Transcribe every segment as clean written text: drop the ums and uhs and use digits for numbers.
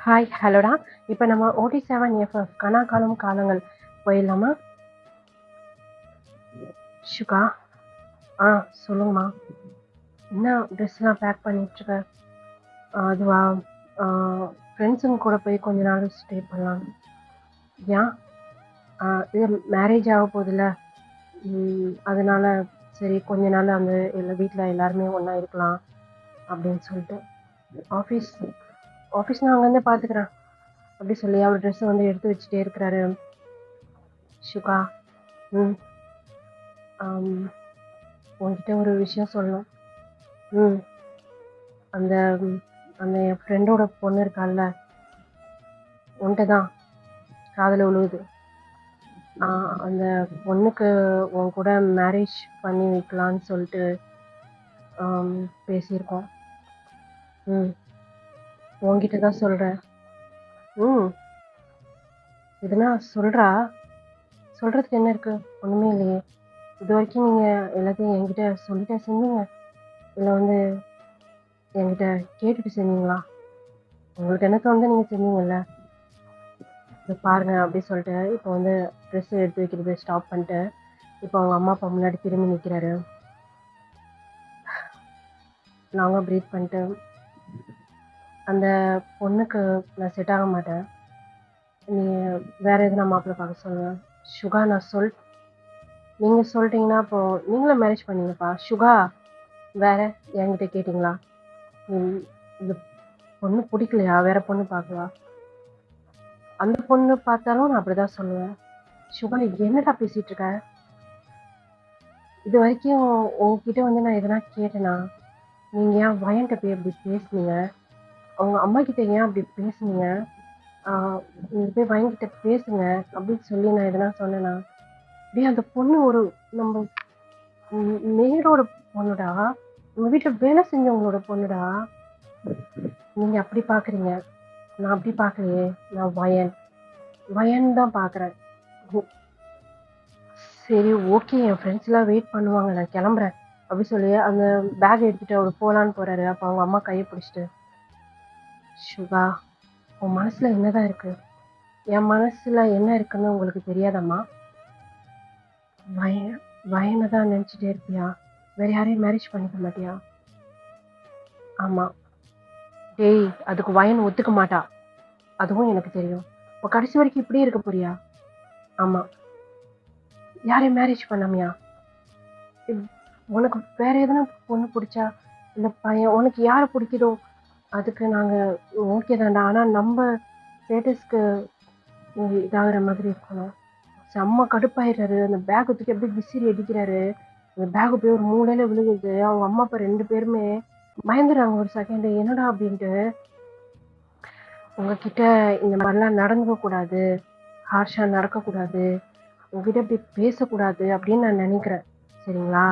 Hi, ஹலோடா. இப்போ நம்ம OT7FF கனா காணும் காலங்கள் போயிடலாமா? சுகா, சொல்லுங்கம்மா. என்ன ட்ரெஸ்லாம் பேக் பண்ணிட்டுருக்க? அதுவா, ஃப்ரெண்ட்ஸுங்க கூட போய் கொஞ்ச நாள் ஸ்டே பண்ணலாம். ஏன்? இது மேரேஜ் ஆக போகுதுல்ல, அதனால சரி கொஞ்ச நாள் அந்த வீட்டில் எல்லாருமே ஒன்றா இருக்கலாம் அப்படின்னு சொல்லிட்டு. ஆஃபீஸ் ஆஃபீஸ் நான் அங்கேருந்தே பார்த்துக்கிறேன் அப்படி சொல்லி அவர் ட்ரெஸ்ஸை வந்து எடுத்து வச்சுட்டே இருக்கிறாரு. சுகா, ம் உன்கிட்ட ஒரு விஷயம் சொல்லணும். அந்த அந்த என் ஃப்ரெண்டோட பொண்ணு இருக்கால்ல, உன்கிட்ட தான் காதில் விழுவுது. அந்த பொண்ணுக்கு உன் கூட மேரேஜ் பண்ணி வைக்கலான்னு சொல்லிட்டு பேசியிருக்கோம். உன்கிட்ட தான் சொல்கிறேன். எதுனா சொல்கிறதுக்கு என்ன இருக்குது? ஒன்றுமே இல்லையே. இது வரைக்கும் நீங்கள் எல்லாத்தையும் என்கிட்ட சொல்லிட்டே செஞ்சீங்க, இல்லை வந்து என்கிட்ட கேட்டுட்டு செஞ்சீங்களா? உங்களுக்கு என்ன தோணுது நீங்கள் செஞ்சீங்கல்ல, இது பாருங்கள் அப்படி சொல்லிட்டு இப்போ வந்து ட்ரெஸ்ஸு எடுத்து வைக்கிறது ஸ்டாப் பண்ணிட்டு இப்போ அவங்க அம்மா அப்பா முன்னாடி திரும்பி நிற்கிறாரு. நாங்கள் ப்ரீத் பண்ணிட்டு, அந்த பொண்ணுக்கு நான் செட் ஆக மாட்டேன், நீ வேறு எதுனா மாப்பிள்ளை பார்க்க சொல்லுவேன். சுகா, நீங்கள் சொல்லிட்டீங்கன்னா அப்போது நீங்களும் மேரேஜ் பண்ணீங்கப்பா. சுகா, வேறு என்கிட்ட கேட்டிங்களா? இந்த பொண்ணு பிடிக்கலையா? வேறு பொண்ணு பார்க்கவா? அந்த பொண்ணு பார்த்தாலும் நான் அப்படி தான் சொல்லுவேன். சுகா, என்னடா பேசிகிட்டு இருக்க? இது வரைக்கும் உங்ககிட்ட வந்து நான் எதனா கேட்டேனா? நீங்கள் ஏன் வயன்கிட்ட போய் அப்படி பேசுனீங்க? அவங்க அம்மா கிட்ட ஏன் அப்படி பேசுனீங்க? நீங்கள் போய் வயன்கிட்ட பேசுங்க அப்படின்னு சொல்லி நான் எதனா சொன்னேனா? அப்படியே அந்த பொண்ணு ஒரு நம்ம மேடோட பொண்ணுடா, நம்ம வீட்டில் வேலை செஞ்சவங்களோட பொண்ணுடா. நீங்கள் அப்படி பார்க்குறீங்க, நான் அப்படி பார்க்கலையே. நான் வயன் தான் பார்க்குறேன். சரி, ஓகே, என் ஃப்ரெண்ட்ஸ்லாம் வெயிட் பண்ணுவாங்க, நான் கிளம்புறேன் அப்படி சொல்லி அந்த பேக் எடுத்துகிட்டு அவர் போகலான்னு போகிறாரு. அப்போ அவங்க அம்மா கையை பிடிச்சிட்டு, சுகா, உன் மனசில் என்னதான் இருக்குது? என் மனசில் என்ன இருக்குன்னு உங்களுக்கு தெரியாதம்மா? வயனை தான் நினச்சிட்டே இருப்பியா? வேறு யாரையும் மேரேஜ் பண்ணிக்க மாட்டியா? ஆமாம். டேய், அதுக்கு வயன் ஒத்துக்க மாட்டா, அதுவும் எனக்கு தெரியும். இப்போ கடைசி வரைக்கும் இப்படியே இருக்க போறியா? ஆமாம். யாரையும் மேரேஜ் பண்ணாமையா? உனக்கு வேற எதனா பொண்ணு பிடிச்சா, இந்த பையன் உனக்கு யாரை பிடிக்குதோ அதுக்கு நாங்கள் ஓகே தான்டா. ஆனால் நம்ம ஸ்டேட்டஸ்க்கு இதாகிற மாதிரி இருக்கணும். செம்ம கடுப்பாயிடுறாரு. அந்த பேக்கை தூக்கி அப்படியே விசிறி அடிக்கிறாரு. அந்த பேக்கு போய் ஒரு மூலையில் விழுகுது. அவங்க அம்மா அப்பா 2 பேருமே பயந்துடுறாங்க ஒரு செகண்டு, என்னடா அப்படின்ட்டு. உங்ககிட்ட இந்த மாதிரிலாம் நடந்துக்கக்கூடாது, ஹார்ஷாக நடக்கக்கூடாது, உங்ககிட்ட இப்படி பேசக்கூடாது அப்படின்னு நான் நினைக்கிறேன், சரிங்களா?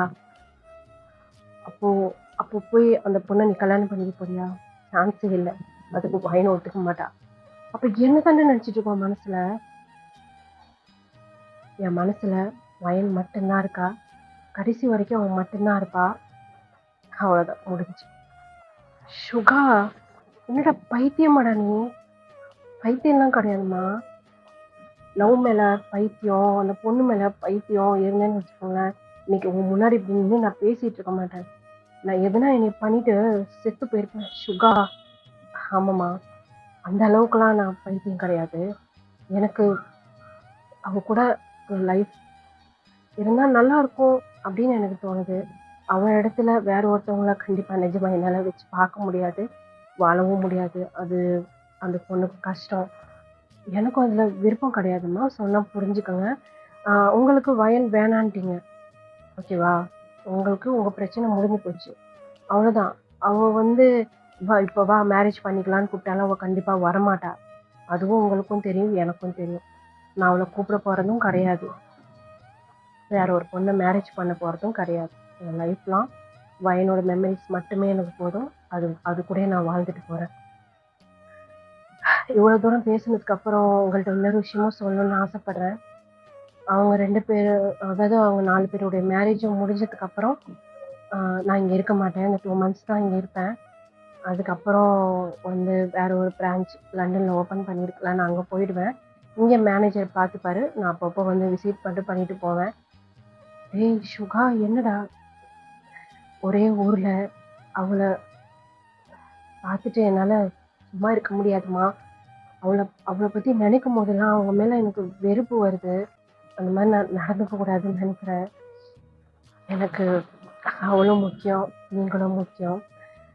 அப்போ போய் அந்த பொண்ணை நீ கல்யாணம் பண்ணிக்க போறியா? சான்ஸே இல்லை. அதுக்கு வயனை ஒத்துக்க மாட்டா. அப்போ என்ன தானே நினச்சிட்டு இருக்கோம் மனசில்? என் மனசில் வயன் மட்டும்தான் இருக்கா. கடைசி வரைக்கும் அவன் மட்டும்தான் இருப்பா. அவ்வளோதான், முடிஞ்சு. சுகா, என்னடா பைத்தியமாடா நீ? பைத்தியம்லாம் கிடையாதுமா. லவ் மேலே பைத்தியம், அந்த பொண்ணு மேலே பைத்தியம் இருந்தேன்னு வச்சுக்கோங்களேன், இன்னைக்கு உன் முன்னாடி இப்படி நின்று நான் பேசிகிட்டு இருக்க மாட்டேன். நான் எதுனா என்னை பண்ணிட்டு செத்து போயிருப்பேன். சுகா, ஆமாம்மா, அந்த அளவுக்குலாம் நான் பைத்தியம் கிடையாது. எனக்கு அவ கூட லைஃப் இருந்தால் நல்லாயிருக்கும் அப்படின்னு எனக்கு தோணுது. அவன் இடத்துல வேற ஒருத்தவங்கள கண்டிப்பாக நிஜமாக என்னால் வச்சு பார்க்க முடியாது, வாழவும் முடியாது. அது அந்த பொண்ணுக்கு கஷ்டம். எனக்கும் அதில் விருப்பம் கிடையாதும்மா, சொன்னால் புரிஞ்சுக்கோங்க. உங்களுக்கு வயல் வேணான்ட்டீங்க, ஓகேவா? உங்களுக்கு உங்கள் பிரச்சனை முடிஞ்சு போச்சு, அவ்வளோதான். அவள் வந்து இப்போ வா மேரேஜ் பண்ணிக்கலான்னு கூப்பிட்டாலும் அவள் கண்டிப்பாக வரமாட்டா. அதுவும் உங்களுக்கும் தெரியும், எனக்கும் தெரியும். நான் அவளை கூப்பிட போகிறதும் கிடையாது, வேற ஒரு பொண்ணை மேரேஜ் பண்ண போகிறதும் கிடையாது. என் லைஃப்லாம் வயனோட மெமரிஸ் மட்டுமே எனக்கு போதும். அது கூட நான் வாழ்ந்துட்டு போகிறேன். இவ்வளோ தூரம் பேசுனதுக்கப்புறம் உங்கள்கிட்ட இன்னொரு விஷயமும் சொல்லணும்னு ஆசைப்பட்றேன். அவங்க 2 பேர், அதாவது அவங்க 4 பேருடைய மேரேஜும் முடிஞ்சதுக்கப்புறம் நான் இங்கே இருக்க மாட்டேன். இந்த 2 months தான் இங்கே இருப்பேன். அதுக்கப்புறம் வந்து வேற ஒரு பிரான்ச் லண்டன்ல ஓப்பன் பண்ணியிருக்கலாம். நான் அங்கே போயிடுவேன். இங்கே மேனேஜர் பார்த்துப்பாரு. நான் அப்பப்போ வந்து விசிட் பண்ணிட்டு போவேன். ஏய் சுகா, என்னடா ஒரே ஊர்ல அவளை பார்த்துட்டு என்னால் சும்மா இருக்க முடியாதுமா. அவளை அவளை பற்றி நினைக்கும் போதெல்லாம் அவங்க மேலே எனக்கு வெறுப்பு வருது. அந்த மாதிரி நான் நடந்துக்க கூடாதுன்னு நினைக்கிறேன். எனக்கு அவளும் முக்கியம், நீங்களும் முக்கியம்.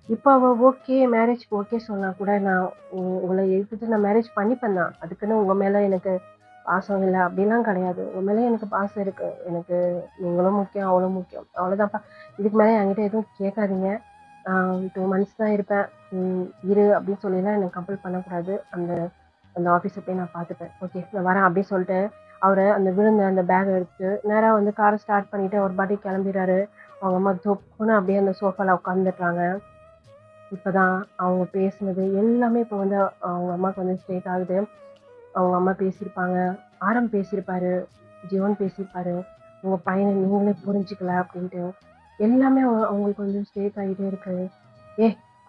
இப்போ அவள் ஓகே, மேரேஜ்க்கு ஓகே சொன்னா கூட நான் உங்களை எடுத்துட்டு நான் மேரேஜ் பண்ணிப்பேன் தான். அதுக்குன்னு உங்கள் மேலே எனக்கு பாசம் இல்லை அப்படிலாம் கிடையாது. உங்கள் மேலே எனக்கு பாசம் இருக்குது. எனக்கு நீங்களும் முக்கியம், அவளும் முக்கியம். அவ்வளோதான்ப்பா. இதுக்கு மேலே என்கிட்ட எதுவும் கேட்காதீங்க. 2 மந்த்ஸ் தான் இருப்பேன். இரு அப்படின்னு சொல்லிலாம் எனக்கு கம்பல் பண்ணக்கூடாது. அந்த அந்த ஆஃபீஸை போய் நான் பார்த்துப்பேன். ஓகே, நான் வரேன் அப்படின்னு சொல்லிட்டு அவர் அந்த விழுந்த அந்த பேக் எடுத்து நேராக வந்து காரை ஸ்டார்ட் பண்ணிவிட்டு ஒரு பாட்டி கிளம்பிடுறாரு. அவங்க அம்மா தொப்புன்னு அப்படியே அந்த சோஃபாவில் உட்காந்துட்டுறாங்க. இப்போ தான் அவங்க பேசுனது எல்லாமே இப்போ வந்து அவங்க அம்மாவுக்கு வந்து ஸ்ட்ரெயிட் ஆகுது. அவங்க அம்மா பேசியிருப்பாங்க, ஆரம் பேசியிருப்பாரு, ஜீவன் பேசியிருப்பாரு, உங்கள் பையனை நீங்களே புரிஞ்சுக்கல அப்படின்ட்டு எல்லாமே அவங்களுக்கு வந்து ஸ்ட்ரெயிட் ஆகிட்டே இருக்கு.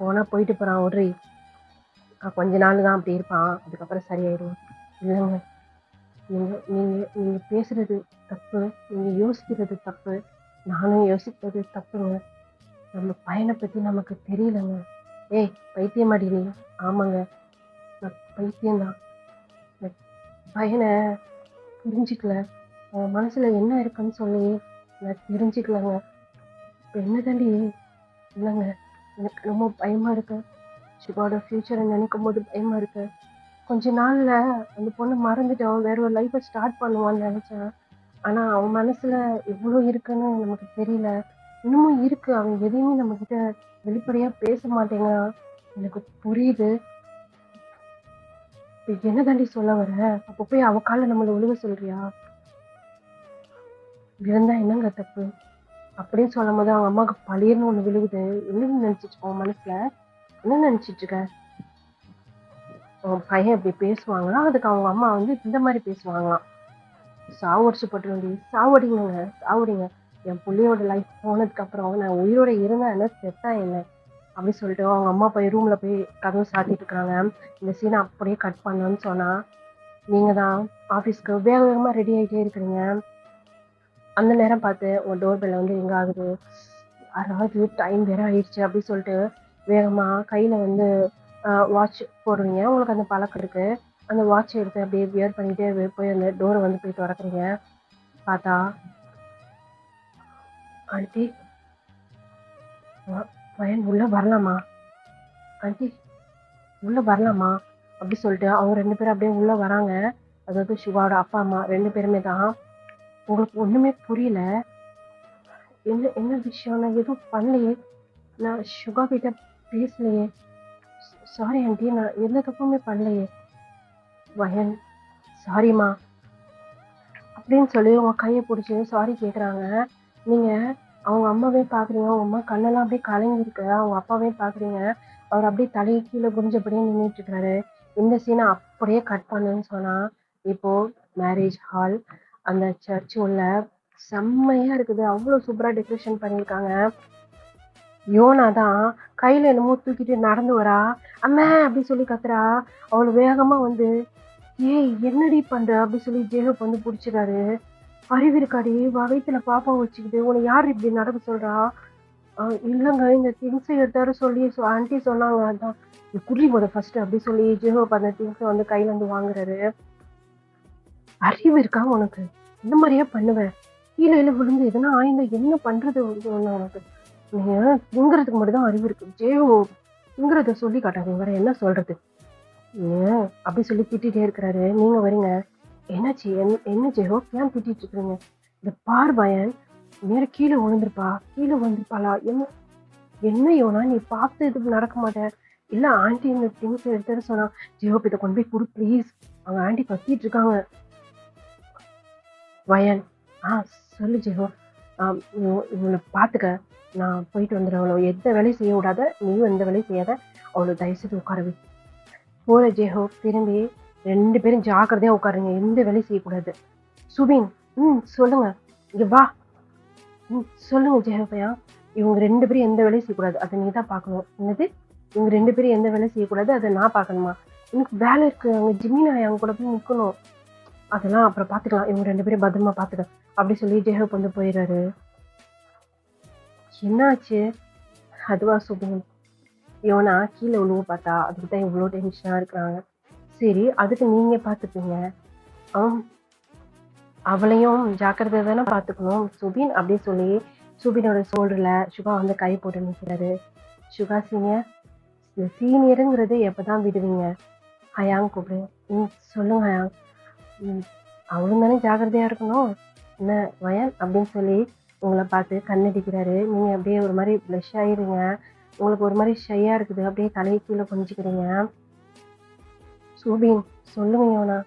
போனால் போயிட்டு போகிறான் ஒட்ரி, கொஞ்ச நாள் தான் அப்படி இருப்பான், அதுக்கப்புறம் சரியாயிடும். இல்லைங்க, நீங்கள் பேசுகிறது தப்பு, நீங்கள் யோசிக்கிறது தப்பு, நானும் யோசிக்கிறது தப்புங்க. நம்ம பையனை பற்றி நமக்கு தெரியலங்க. பைத்தியமாடி நீ? ஆமாங்க, நான் பைத்தியம்தான். பையனை புரிஞ்சிக்கல, அவன் மனசில் என்ன இருக்குன்னு சொல்லி நான் தெரிஞ்சுக்கலங்க. இப்போ என்ன தாண்டி? இல்லைங்க, எனக்கு ரொம்ப பயமாக இருக்கு. சிவாவோட ஃப்யூச்சரை நினைக்கும் போது பயமாக இருக்கு. கொஞ்ச நாளில் அந்த பொண்ணை மறந்துட்டு அவன் வேற ஒரு லைஃப்பை ஸ்டார்ட் பண்ணுவான்னு நினச்சேன். ஆனால் அவன் மனசில் எவ்வளோ இருக்குன்னு நமக்கு தெரியல. இன்னமும் இருக்கு. அவன் எதையுமே நம்மக்கிட்ட வெளிப்படையாக பேச மாட்டேங்கிறான். எனக்கு புரியுது. இப்போ என்ன தாண்டி சொல்ல வர? அப்போ போய் அவ காலில் நம்மளை விழுக சொல்றியா? விழுந்தா என்னங்க தப்பு அப்படின்னு சொல்லும் போது அவங்க அம்மாவுக்கு பழியர்னு ஒன்று விழுகுது. என்னன்னு நினச்சிட்டு அவன் மனசில் என்ன நினச்சிட்டு இருக்க? அவன் பையன் இப்படி பேசுவாங்களா? அதுக்கு அவங்க அம்மா வந்து இந்த மாதிரி பேசுவாங்களாம். சாவடிச்சு போட்டு வேண்டி சாவடிங்க, சாவடிங்க. என் பிள்ளையோட லைஃப் போனதுக்கப்புறம் நான் உயிரோட இருந்தேன் என்ன செத்தா என்ன அப்படின்னு சொல்லிட்டு அவங்க அம்மா போய் ரூமில் போய் கதவு சாத்திட்டு இருக்கிறாங்க. இந்த சீனை அப்படியே கட் பண்ணணும்னு சொன்னால் நீங்கள் தான் ஆஃபீஸ்க்கு வேக வேகமாக ரெடி ஆகிட்டே இருக்கிறீங்க. அந்த நேரம் பார்த்து உங்கள் டோர் பெல்ல வந்து எங்கே ஆகுது, அதாவது டைம் வேற ஆயிடுச்சு அப்படின்னு சொல்லிட்டு வேகமாக கையில் வந்து வாட்ச் போடுறீங்க. உங்களுக்கு அந்த பழக்கம் இருக்குது. அந்த வாட்ச் எடுத்து அப்படியே வியர் பண்ணிகிட்டே போய் அந்த டோரை வந்து போய் திறக்கிறீங்க. பார்த்தா ஆண்டி, பையன் உள்ளே வரலாமா? ஆண்டி உள்ளே வரலாமா அப்படி சொல்லிட்டு அவங்க 2 பேரும் அப்படியே உள்ளே வராங்க. அதாவது சிவாவோட அப்பா அம்மா 2 பேருமே தான். உங்களுக்கு ஒன்றுமே புரியல. என்ன விஷயம்? நான் எதுவும் பண்ணலையே, நான் சுகா கிட்ட பேசலையே, சாரி ஆண்டி, நான் எந்த தப்புமே பண்ணலையே. வயன், சாரிம்மா அப்படின்னு சொல்லி உங்க கையை பிடிச்சி சாரி கேட்குறாங்க. நீங்கள் அவங்க அம்மாவே பார்க்குறீங்க. அவங்க அம்மா கண்ணெல்லாம் அப்படியே கலங்கிருக்கு. அவங்க அப்பாவே பார்க்குறீங்க. அவர் அப்படியே தலையை கீழே குனிஞ்சபடியே நின்றுட்டு இருக்காரு. இந்த சீனை அப்படியே கட் பண்ணுன்னு சொன்னால் இப்போது மேரேஜ் ஹால் அந்த சர்ச் உள்ள செம்மையாக இருக்குது. அவ்வளோ சூப்பராக டெக்கரேஷன் பண்ணியிருக்காங்க. யோனா தான் கையில் என்னமோ தூக்கிட்டு நடந்து வரா. அம்மா அப்படின்னு சொல்லி கத்துறா. அவளை வேகமாக வந்து என்னடி பண்ணுற அப்படி சொல்லி ஜேகப் வந்து பிடிச்சிடாரு. அறிவிருக்காடி, வகைத்துல பாப்பா வச்சுக்கிட்டு உன்னை யார் இப்படி நடக்க சொல்றா? இல்லைங்க, இந்த திங்ஸை எடுத்தாரு சொல்லி ஆண்டி சொன்னாங்க, அதான் குடி போத ஃபர்ஸ்ட் அப்படி சொல்லி ஜேகப் அந்த திங்ஸை வந்து கையில இருந்து வாங்குறாரு. அறிவு இருக்கா உனக்கு? இந்த மாதிரியே பண்ணுவேன்? கீழே விழுந்து எதுனா ஆய்ந்த என்ன பண்றது உனக்கு? நீங்க திங்கிறதுக்கு மட்டும் தான் அறிவு இருக்கு. ஜேகோ திங்கிறத சொல்லி காட்டாங்க, வேற என்ன சொல்றது? அப்படி சொல்லி திட்டிகிட்டே இருக்கிறாரு. நீங்கள் வரீங்க. என்னாச்சு? என்ன ஜெயோ, ஏன் திட்டிட்டு இருக்கிறீங்க? இந்த பார் பயன் நேர கீழே விழுந்திருப்பாளா? என்ன யோனா, நீ பார்த்து இதுக்கு நடக்க மாட்டேன். இல்லை ஆண்டி இந்த திங்ஸ் எடுத்துட்டு சொன்னா. ஜெயோ இதை கொண்டு போய் கொடு ப்ளீஸ், அவங்க ஆண்டி கத்திட்டு இருக்காங்க. வயன், சொல்லு ஜெயோ. இவங்களை பார்த்துக்க, நான் போயிட்டு வந்துடுறேன். அவ்வளோ எந்த வேலையும் செய்ய விடாத, நீயும் எந்த வேலையும் செய்யாத. அவ்வளோ தயவுசெய்து உட்காரவே. போற ஜெயோ திரும்பி 2 பேரும் ஜாக்கிரதையா உட்காருங்க, எந்த வேலையும் செய்யக்கூடாது. சுபின், சொல்லுங்க, இங்க வா. சொல்லுங்க ஜெயபையா, இவங்க 2 பேரும் எந்த வேலையும் செய்யக்கூடாது, அதை நீ தான் பார்க்கணும். என்னது இவங்க 2 பேரும் எந்த வேலையும் செய்யக்கூடாது. அத நான் பார்க்கணுமா? எனக்கு வேலை இருக்கு. அங்க ஜிமின் அவங்க கூட போய் நிக்கணும். அதெல்லாம் அப்புறம் பார்த்துக்கலாம். இவங்க 2 பேரும் பத்திரமா பார்த்துக்க. அப்படி சொல்லி ஜெயஹோப் வந்து போயிடுறாரு. என்னாச்சு? அதுவா சுபின்? யோனா கீழே விழுவ பார்த்தா அதுக்கு தான் இவ்வளோ டென்ஷனா இருக்கிறாங்க. சரி, அதுக்கு நீங்க பார்த்துப்பீங்க. ஆம், அவளையும் ஜாக்கிரதை தானே பார்த்துக்கணும் சுபின் அப்படின்னு சொல்லி சுபினோட ஷோல்டர்ல சுகா வந்து கை போட்டு நிற்கிறாரு. சுகா சீனியர், இந்த சீனியருங்கிறது எப்பதான் விடுவீங்க? ஹயாங் கூப்பிடு. சொல்லுங்க ஹயாங். அவளும் தானே ஜாக்கிரதையா இருக்கணும். என்ன வயன் அப்படின்னு சொல்லி உங்களை பார்த்து கண்ணடிக்கிறாரு. நீங்க அப்படியே ஒரு மாதிரி ப்ளஷ் ஆயிருங்க. உங்களுக்கு ஒரு மாதிரி ஷையா இருக்குது. அப்படியே தலையை கீழே கொஞ்சிக்கிறீங்க. சூபின், சொல்லுங்க யோனா.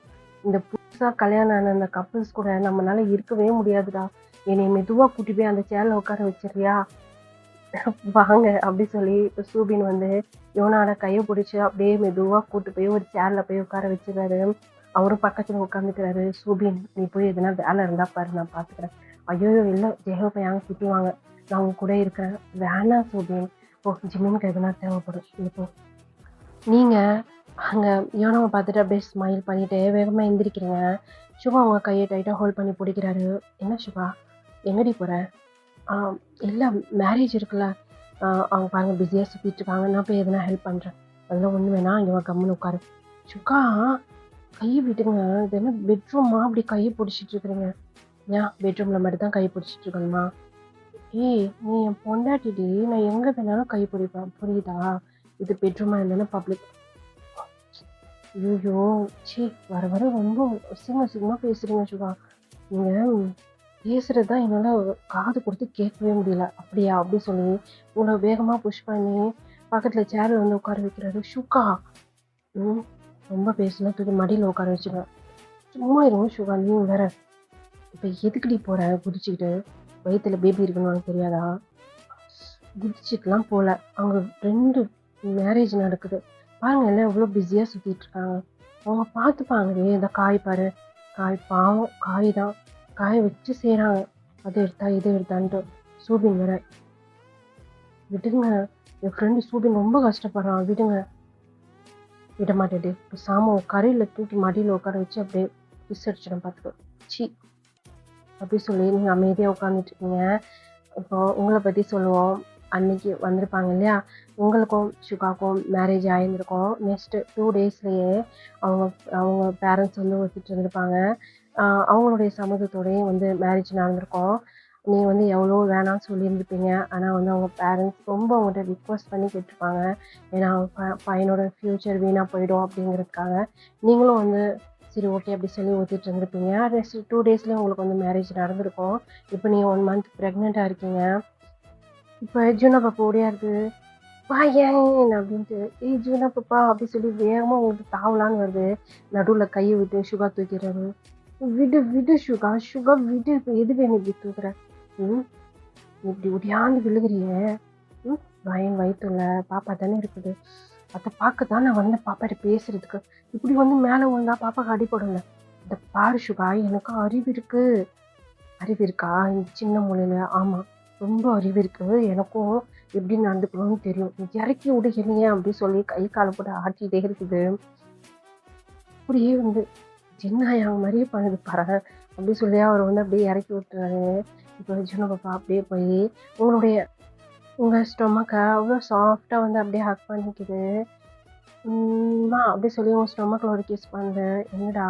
இந்த புதுசா கல்யாணம் ஆன அந்த கப்புள்ஸ் கூட நம்மளால இருக்கவே முடியாதுடா. என்னை மெதுவா கூட்டி போய் அந்த சேர்ல உட்கார வச்சிருக்கியா? வாங்க அப்படி சொல்லி சூபின் வந்து யோனாட கையை பிடிச்சி அப்படியே மெதுவா கூட்டு போய் ஒரு சேர்ல போய் உட்கார வச்சிருக்காரு. அவரும் பக்கத்துல உட்காந்துக்கிறாரு. சூபின், நீ போய் எதுனா வேலை இருந்தா பாரு, நான் பாத்துக்கிறேன். ஐயோ இல்லை, ஜெயஹோப்பை யாங்க திட்டுவாங்க, நான் உங்க கூட இருக்கிறேன். வேணாம் சூபின், ஓ ஜிம்மினுக்கு எதுனா தேவைப்படும் இப்போ. நீங்க அங்க யோனாவை பார்த்துட்டு அப்படியே ஸ்மைல் பண்ணிட்டு வேகமா எந்திரிக்கிறீங்க. சுபா அவங்க கையை டைட்டா ஹோல்ட் பண்ணி பிடிக்கிறாரு. என்ன சுபா, எங்கடி போற? இல்லை, மேரேஜ் இருக்குல்ல, அவங்க பாருங்க பிஸியாக சுற்றிட்டு இருக்காங்க, நான் போய் எதுனா ஹெல்ப் பண்ணுறேன். அதெல்லாம் ஒன்று வேணா, இங்கே கம்முன்னு உட்காரு. சுக்கா, கையை விட்டுங்க. இது என்ன பெட்ரூமா அப்படி கையை பிடிச்சிட்டு இருக்கிறீங்க? ஏன் பெட்ரூமில் மட்டும் தான் கை பிடிச்சிட்டு இருக்கணுமா? ஏய், நீ என் பொண்டாட்டிடி, நான் எங்கே வேணாலும் கை பிடிப்பேன், புரியுதா? இது பெட்ரூமா இருந்தானே பப்ளிக். ஐயோ சி, வர வர ரொம்ப சிங்கமாக பேசுகிறீங்க சுகா. நீங்கள் பேசுகிறது தான் என்னால் காது கொடுத்து கேட்கவே முடியல. அப்படியா அப்படி சொல்லி உங்களை வேகமாக புஷ் பண்ணி பக்கத்தில் சேரில் வந்து உட்கார வைக்கிறாரு. சுகா, ரொம்ப பேசுனா தூக்கி மடியில் உட்கார வச்சுங்க. சும்மா இருங்க சுகா, நீ வேற. இப்போ எதுக்குடி போகிற குதிச்சுக்கிட்டு? வயிற்றுல பேபி இருக்குன்னு உனக்கு தெரியாதா? குதிச்சுட்டுலாம் போகல, அவங்க 2 மேரேஜ் நடக்குது பாருங்க, எல்லாம் எவ்வளோ பிஸியாக சுற்றிட்டு இருக்காங்க. அவங்க பார்த்துப்பாங்களே. இந்த காய் பாரு, காய் பாவம், காய் தான், காய வச்சு செய்கிறாங்க. அதை எடுத்தா இதை எடுத்தான்ட்டு. சூபின் வேற. விடுங்க, என் ஃப்ரெண்டு சூபின் ரொம்ப கஷ்டப்படுறான், விடுங்க. விட மாட்டேது. இப்போ சாம கரையில் தூக்கி மடியில் உட்கார வச்சு அப்படியே பிஸ் அடிச்சிடும் பார்த்துக்கோ. சி அப்படி சொல்லி நீங்கள் அமைதியாக உட்காந்துட்டு இருக்கீங்க. இப்போ உங்களை பற்றி சொல்லுவோம். அன்னைக்கு வந்திருப்பாங்க இல்லையா, உங்களுக்கும் சுகாக்கும் மேரேஜ் ஆகியிருந்திருக்கும். நெக்ஸ்ட்டு 2 டேஸ்லேயே அவங்க அவங்க பேரண்ட்ஸ் வந்து ஒத்துட்டு இருந்திருப்பாங்க. அவங்களுடைய சம்மதத்தோடையும் வந்து மேரேஜ் நடந்திருக்கும். நீ வந்து எவ்வளோ வேணாம்னு சொல்லியிருந்துருப்பீங்க. ஆனால் வந்து அவங்க பேரண்ட்ஸ் ரொம்ப அவங்கள்ட்ட ரிக்வஸ்ட் பண்ணி கேட்டிருப்பாங்க. ஏன்னா அவங்க பையனோட ஃப்யூச்சர் வீணாக போயிடும் அப்படிங்கிறதுக்காக. நீங்களும் வந்து சரி ஓகே அப்படி சொல்லி ஒத்துட்டு இருந்திருப்பீங்க. நெக்ஸ்ட் 2 டேஸ்லேயே உங்களுக்கு வந்து மேரேஜ் நடந்திருக்கும். இப்போ நீங்கள் 1 மந்த் ப்ரெக்னெண்ட்டாக இருக்கீங்க. இப்போ ஜூனா பாப்பா ஓடியாருது, வா ஏன் அப்படின்ட்டு. ஏய் ஜூனா பாப்பா அப்படி சொல்லி வேகமாக உங்களுக்கு தாவலான்னு வருது. நடுவில் கையை விட்டு சுகா தூக்கிறாரு. விடு விடு சுகா, சுகா விடு. இப்போ எது வேணும் இப்படி தூக்குற? இப்படி ஒடியாந்து விழுகிறிய. வயன் வயிற்றுல பாப்பா தானே இருக்குது, அதை பார்க்க தான் நான் வந்து பாப்பாட்ட பேசுறதுக்கு. இப்படி வந்து மேலே விழுந்தா பாப்பாக்கு அடிப்படல. இந்த பாரு சுகா, எனக்கு அறிவு இருக்கு. அறிவு இருக்கா இந்த சின்ன மூலையில? ஆமாம், ரொம்ப அறிவு இருக்கு எனக்கும். எப்படி நடந்துக்கணும்னு தெரியும். இறக்கி விடு என்னைய அப்படி சொல்லி கை காலை போட்டு ஆட்டிகிட்டே இருக்குது. அப்படியே வந்து ஜின்னாயாங்க மாதிரியே பண்ணுது பாரு அப்படி சொல்லி அவர் வந்து அப்படியே இறக்கி விட்டுறாரு. இப்போ ஜின்ன பாப்பா அப்படியே போய் உங்கள் ஸ்டொமக்கை அவ்வளோ சாஃப்டாக வந்து அப்படியே ஹக் பண்ணிக்குது. அப்படி சொல்லி உங்கள் ஸ்டொமக்கில் ஒரு கிஸ் பண்ணுறேன். என்னடா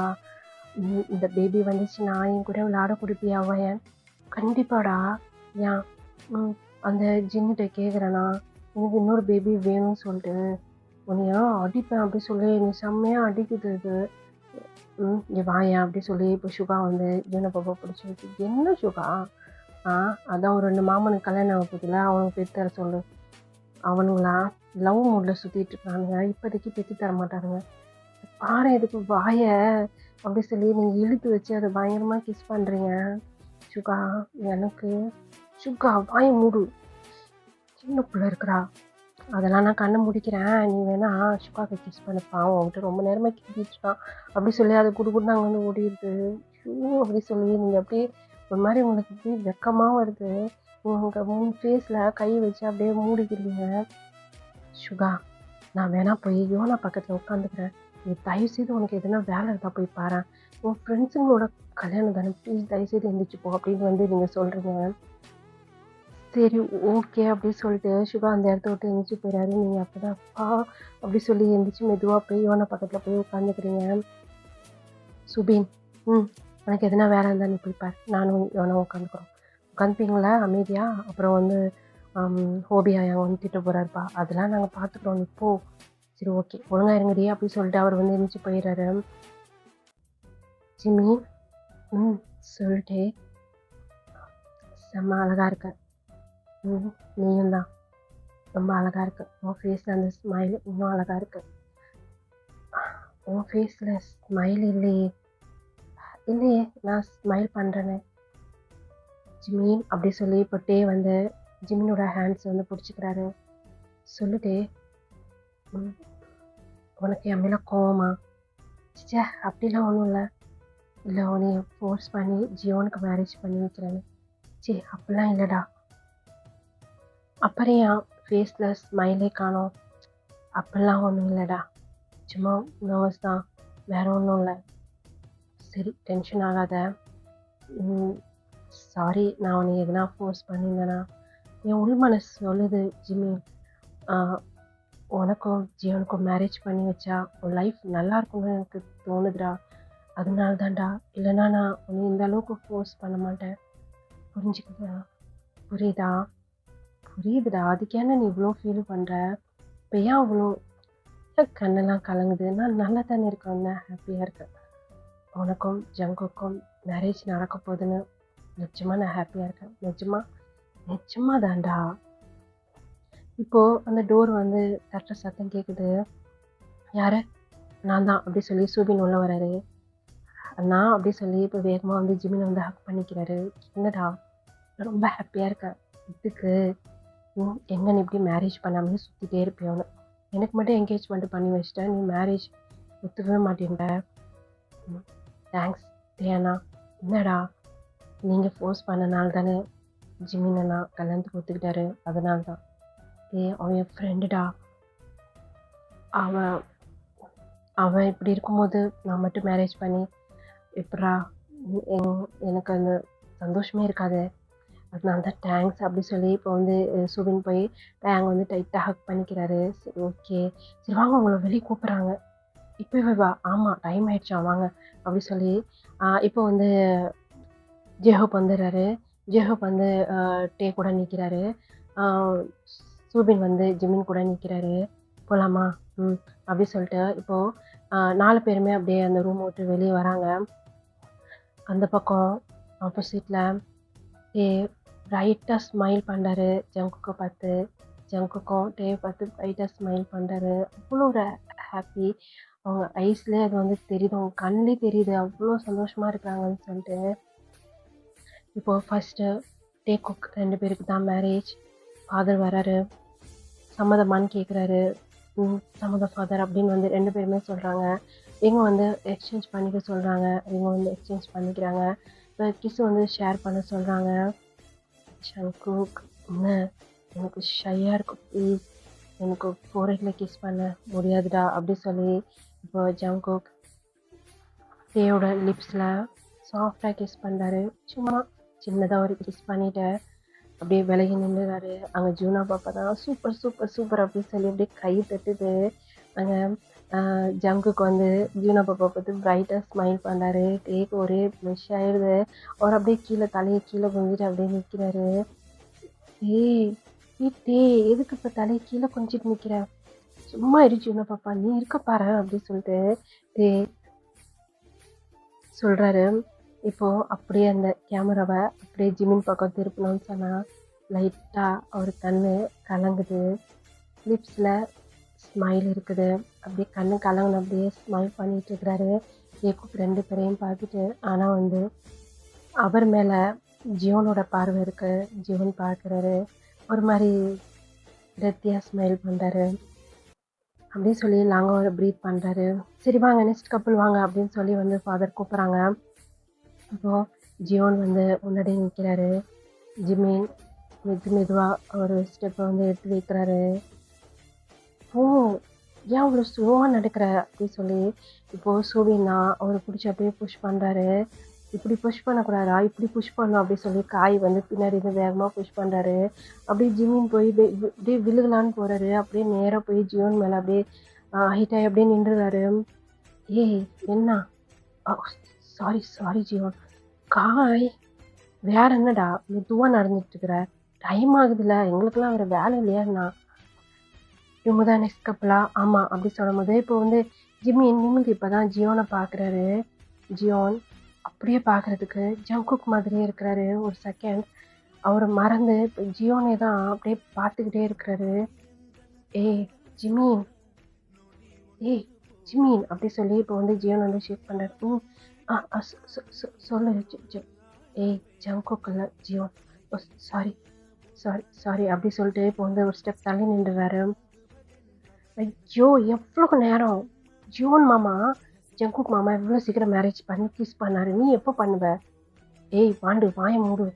இந்த பேபி வந்துச்சுன்னா என் கூட விளையாட கொடுப்பியா வயன்? கண்டிப்பாடா. ஏன் அந்த ஜின்னுகிட்ட கேட்குறேன்னா எனக்கு இன்னொரு பேபி வேணும்னு சொல்லிட்டு உன்னையா அடிப்பேன் அப்படி சொல்லி நீ செம்மையாக அடிக்குது இது. இங்கே வாயன் அப்படி சொல்லி இப்போ சுகா வந்து ஜீன பாப்பா பிடிச்சி வச்சு, என்ன சுகா? அதான் ஒரு 2 மாமனுக்கு கல்யாணம் ஆக போதில்ல, அவனுக்கு பெற்று தர சொல்லு. அவனுங்களா லவ் மூடில் சுற்றிட்டு இருக்கானுங்க, இப்போதைக்கு பெற்று தர மாட்டானுங்க. பாரு எதுக்கு வாய அப்படி சொல்லி நீங்கள் இழுத்து வச்சு அதை பயங்கரமாக கிஸ் பண்ணுறீங்க. சுகா எனக்கு சுகா வாய மூடு, சின்ன பிள்ளை இருக்கிறா. அதெல்லாம் நான் கண்ணை முடிக்கிறேன், நீ வேணா சுகாக்கு கிஸ் பண்ணப்பா, அவங்ககிட்ட ரொம்ப நேரமாக கிட்டிட்டு இருக்கான் அப்படி சொல்லி அதை குடுக்குன்னு அங்கே வந்து ஓடிடுது. ஷூ அப்படி சொல்லி நீங்கள் அப்படியே ஒரு மாதிரி உங்களுக்கு அப்படியே வெக்கமாக வருது. உங்கள் 3 ஃபேஸில் கை வச்சு அப்படியே மூடிக்கிறீங்க. சுகா நான் வேணா போய் யோனா பக்கத்தில் உட்காந்துக்கிறேன். நீ தயவுசெய்து உனக்கு எதுனா வேலை இருந்தால் போய் பாரு. உன் ஃப்ரெண்ட்ஸுங்களோட கல்யாணம் தானே, ப்ளீஸ் தயவுசெய்து எந்திரிச்சு போ அப்படின்னு வந்து நீங்கள் சொல்கிறீங்க. சரி ஓகே அப்படின்னு சொல்லிட்டு சுகா அந்த இடத்த விட்டு எந்திரிச்சு போயிடாரு. நீங்கள் அப்போ தான் அப்பா அப்படி சொல்லி எந்திரிச்சு மெதுவாக போய் யோனா பக்கத்தில் போய் உட்காந்துக்கிறீங்க. சுபீன், உனக்கு எதுனா வேலை இருந்தால் நீ போய் பாரு, நானும் யோனா உட்காந்துக்கிறோம். உட்காந்துப்பீங்களா அமைதியாக? அப்புறம் வந்து ஹோபியா வந்து திட்ட போகிறாருப்பா, அதெல்லாம் நாங்கள் பார்த்துக்குறோம், நீ போ. சரி ஓகே ஒழுங்கா இருங்கடி அப்படின்னு சொல்லிட்டு அவர் வந்து எந்திரிச்சு போயிடுறாரு. ஜிம்மி சொல்லிட்டு செம்ம அழகா இருக்க. நீயும் தான் ரொம்ப அழகா இருக்கு. உன் ஃபேஸில் அந்த ஸ்மைல் இன்னும் அழகா இருக்கு. உன் ஃபேஸில் ஸ்மைல் இல்லையே. இல்லையே, நான் ஸ்மைல் பண்ணுறேனே ஜிம்மி அப்படி சொல்லி போட்டே வந்து ஜிம்மினோட ஹேண்ட்ஸ் வந்து பிடிச்சிக்கிறாரு. சொல்லுதே, உனக்கு என் மேலே கோவமா? சிச்சா அப்படிலாம் ஒன்றும் இல்லை. இல்லை உன்னை ஃபோர்ஸ் பண்ணி ஜியோனுக்கு மேரேஜ் பண்ணி வைக்கிறேன்னு. சரி அப்படிலாம் இல்லைடா. அப்புறம் என் ஃபேஸில் ஸ்மைலே காணோம்? அப்படிலாம் ஒன்றும் இல்லைடா, சும்மா நர்வஸ் தான், வேற ஒன்றும் இல்லை. சரி டென்ஷன் ஆகாத. சாரி, நான் உன்னை எதுனா ஃபோர்ஸ் பண்ணியிருந்தேனா? என் உள் மனசு சொல்லுது ஜிம்மி, உனக்கும் ஜியோனுக்கும் மேரேஜ் பண்ணி வச்சா உன் லைஃப் நல்லா இருக்கும்னு எனக்கு தோணுதுடா. அதனால தான்டா, இல்லைன்னா நான் உன்னை இந்த அளவுக்கு ஃபோர்ஸ் பண்ண மாட்டேன். புரிஞ்சுக்கிட்டா? புரியுதுடா, அதுக்கேன நீ இவ்வளோ ஃபீல் பண்ணுற? இப்போ ஏன் அவ்வளோ கண்ணெல்லாம் கலங்குது? நான் நல்லா தானே இருக்கேன், ஹாப்பியாக இருக்கேன். உனக்கும் ஜங்குக்கும் மேரேஜ் நடக்க போகுதுன்னு நிச்சயமாக நான் ஹாப்பியாக இருக்கேன். நிச்சயமாக தான்டா. இப்போது அந்த டோர் வந்து தட்டுற சத்தம் கேட்குது. யார்? நான் தான் அப்படி சொல்லி சூபின் உள்ள வராரு. நான் அப்படி சொல்லி இப்போ வேகமாக வந்து ஜிமினை வந்து ஹக் பண்ணிக்கிறாரு. என்னடா ரொம்ப ஹாப்பியாக இருக்கேன், இதுக்கு எங்கே நீ இப்படி மேரேஜ் பண்ணாமலே சுற்றிட்டே இருப்பியோன்னு. எனக்கு மட்டும் என்கேஜ்மெண்ட் பண்ணி வச்சிட்டேன், நீ மேரேஜ் ஒத்துக்கவே மாட்டேன்ட. Thanks Diana. என்னடா, நீங்கள் ஃபோர்ஸ் பண்ணனால தானே ஜிமினை கல்யாணத்துக்கு ஒத்துக்கிட்டாரு, அதனால தான். அவன் என் ஃப்ரெண்டுடா. அவன் இப்படி இருக்கும்போது நான் மட்டும் மேரேஜ் பண்ணி எப்படா எனக்கு அந்த சந்தோஷமே இருக்காது. அதனால தான் தேங்க்ஸ் அப்படி சொல்லி இப்போ வந்து சுபின் போய் அங்கே வந்து டைட்டாக ஹக் பண்ணிக்கிறாரு. சரி ஓகே, சரி வாங்க உங்களை வெளியே கூப்பிட்றாங்க, இப்போவே வா. ஆமாம் டைம் ஆயிடுச்சா, வாங்க அப்படி சொல்லி இப்போ வந்து ஜெஹோப் வந்துடுறாரு. ஜெஹோப் வந்து டே கூட நிற்கிறாரு. சூபின் வந்து ஜிமின் கூட நிற்கிறாரு. போகலாமா? அப்படி சொல்லிட்டு இப்போது 4 பேருமே அப்படியே அந்த ரூம் விட்டு வெளியே வராங்க. அந்த பக்கம் ஆப்போசிட்டில் டே ப்ரைட்டாக ஸ்மைல் பண்ணுறாரு ஜங்குக்கை பார்த்து. ஜங்குக்கும் டே பார்த்து ப்ரைட்டாக ஸ்மைல் பண்ணுறாரு. அவ்வளோ ஒரு ஹாப்பி, அவங்க ஐஸ்லேயே அது வந்து தெரியுது, அவங்க கண்ணிலே தெரியுது அவ்வளோ சந்தோஷமாக இருக்கிறாங்கன்னு சொல்லிட்டு. இப்போது ஃபஸ்ட்டு டே குக் 2 பேருக்கு தான் மேரேஜ். ஃபாதர் வராரு, சம்மதமானு கேட்குறாரு. சம்மதம் ஃபாதர் அப்படின்னு வந்து 2 பேருமே சொல்கிறாங்க. இவங்க வந்து எக்ஸ்சேஞ்ச் பண்ணிக்க சொல்கிறாங்க. இவங்க வந்து எக்ஸ்சேஞ்ச் பண்ணிக்கிறாங்க. இப்போ கிஸ் வந்து ஷேர் பண்ண சொல்கிறாங்க. ஜங்குக், எனக்கு ஷையாக இருக்கும், ப்ளீஸ் எனக்கு ஃபோர்ஹெட்டில் கிஸ் பண்ண முடியாதுடா அப்படி சொல்லி இப்போ ஜங்குக் டேயோட லிப்ஸில் சாஃப்டாக கிஸ் பண்ணுறாரு. சும்மா சின்னதாக ஒரு கிஸ் பண்ணிவிட்டு அப்படியே விலகி நின்றுறாரு. அங்கே ஜூனா பாப்பா தான் சூப்பர் சூப்பர் சூப்பர் அப்படின்னு சொல்லி அப்படியே கை தட்டுது. அங்கே ஜங்குக்கு வந்து ஜூனா பாப்பா பார்த்து ப்ரைட்டாக ஸ்மைல் பண்ணுறாரு. டேக்கு ஒரே ப்ளஷ் ஆயிடுது. அவர் அப்படியே கீழே தலையை கீழே குஞ்சிட்டு அப்படியே நிற்கிறாரு. டே எதுக்கு இப்போ தலையை கீழே குஞ்சிட்டு நிற்கிற? சும்மா இரு ஜூனா பாப்பா, நீ இருக்க பாரு அப்படின்னு சொல்லிட்டு டே சொல்கிறாரு. இப்போது அப்படியே அந்த கேமராவை அப்படியே ஜிமின் பக்கம் திருப்பணும்னு சொன்னால் லைட்டாக அவர் கண் கலங்குது. லிப்ஸில் ஸ்மைல் இருக்குது. அப்படியே கண்ணு கலங்கணும், அப்படியே ஸ்மைல் பண்ணிகிட்டு இருக்கிறாரு. ஏக்கு 2 பேரையும் பார்த்துட்டு. ஆனால் வந்து அவர் மேலே ஜியோனோட பார்வை இருக்குது. ஜியோன் பார்க்குறாரு, ஒரு மாதிரி டெத்தியாக ஸ்மைல் பண்ணுறாரு. அப்படின்னு சொல்லி லாங்காக ஒரு ப்ரீத் பண்ணுறாரு. சரி வாங்க நெக்ஸ்ட் கப்புள் வாங்க அப்படின்னு சொல்லி வந்து ஃபாதர் கூப்பிட்றாங்க. அப்போது ஜியோன் வந்து முன்னாடி நிற்கிறாரு. ஜிமின் மெதுவாக ஒரு ஸ்டெப்பை வந்து எடுத்து வைக்கிறாரு. ஏன் அவ்வளோ ஸ்லோவாக நடக்கிற அப்படின்னு சொல்லி இப்போது சூவினா அவரை பிடிச்சி அப்படியே புஷ் பண்ணுறாரு. இப்படி புஷ் பண்ணக்கூடாதா, இப்படி புஷ் பண்ணும் அப்படின்னு சொல்லி காய் வந்து பின்னாடி இருந்து வேகமாக புஷ் பண்ணுறாரு. அப்படியே ஜிமின் போய் அப்படியே விழுகலான்னு போகிறாரு. அப்படியே நேராக போய் ஜியோன் மேலே அப்படியே ஹைட்டாகி அப்படியே நின்றுறாரு. ஏய் என்ன, சாரி சாரி ஜியோன். காய் வேற என்னடா மெதுவாக நடந்துட்டு இருக்கிற, டைம் ஆகுதுல்ல, எங்களுக்கெல்லாம் வேற வேலை இல்லையாண்ணா. இவங்க தான் நெக்ஸ்ட் கப்பலா, ஆமாம் அப்படி சொல்லும் போது இப்போ வந்து ஜிமின் நிமிந்து இப்போ தான் ஜியோனை பார்க்குறாரு. ஜியோன் அப்படியே பார்க்குறதுக்கு ஜங்குக் மாதிரியே இருக்கிறாரு. ஒரு செகண்ட் அவரை மறந்து இப்போ ஜியோனை தான் அப்படியே பார்த்துக்கிட்டே இருக்கிறாரு. ஏய் ஜிமின், ஏய் ஜிமின் அப்படி சொல்லி இப்போ வந்து ஜியோன் வந்து ஷேக் பண்ணுறாரு. சொல்லு ஏய் ஜங்குக் இல்லை ஜியோன், சாரி சாரி சாரி அப்படி சொல்லிட்டு இப்போ வந்து ஒரு ஸ்டெப் தள்ளி நின்றுறாரு. ஐயோ எவ்வளோ நேரம், ஜியோன் மாமா ஜங்குக் மாமா எவ்வளோ சீக்கிரம் மேரேஜ் பண்ணி கிஸ் பண்ணாரு, நீ எப்போ பண்ணுவ? ஏய் பாண்டு வாய மூடு.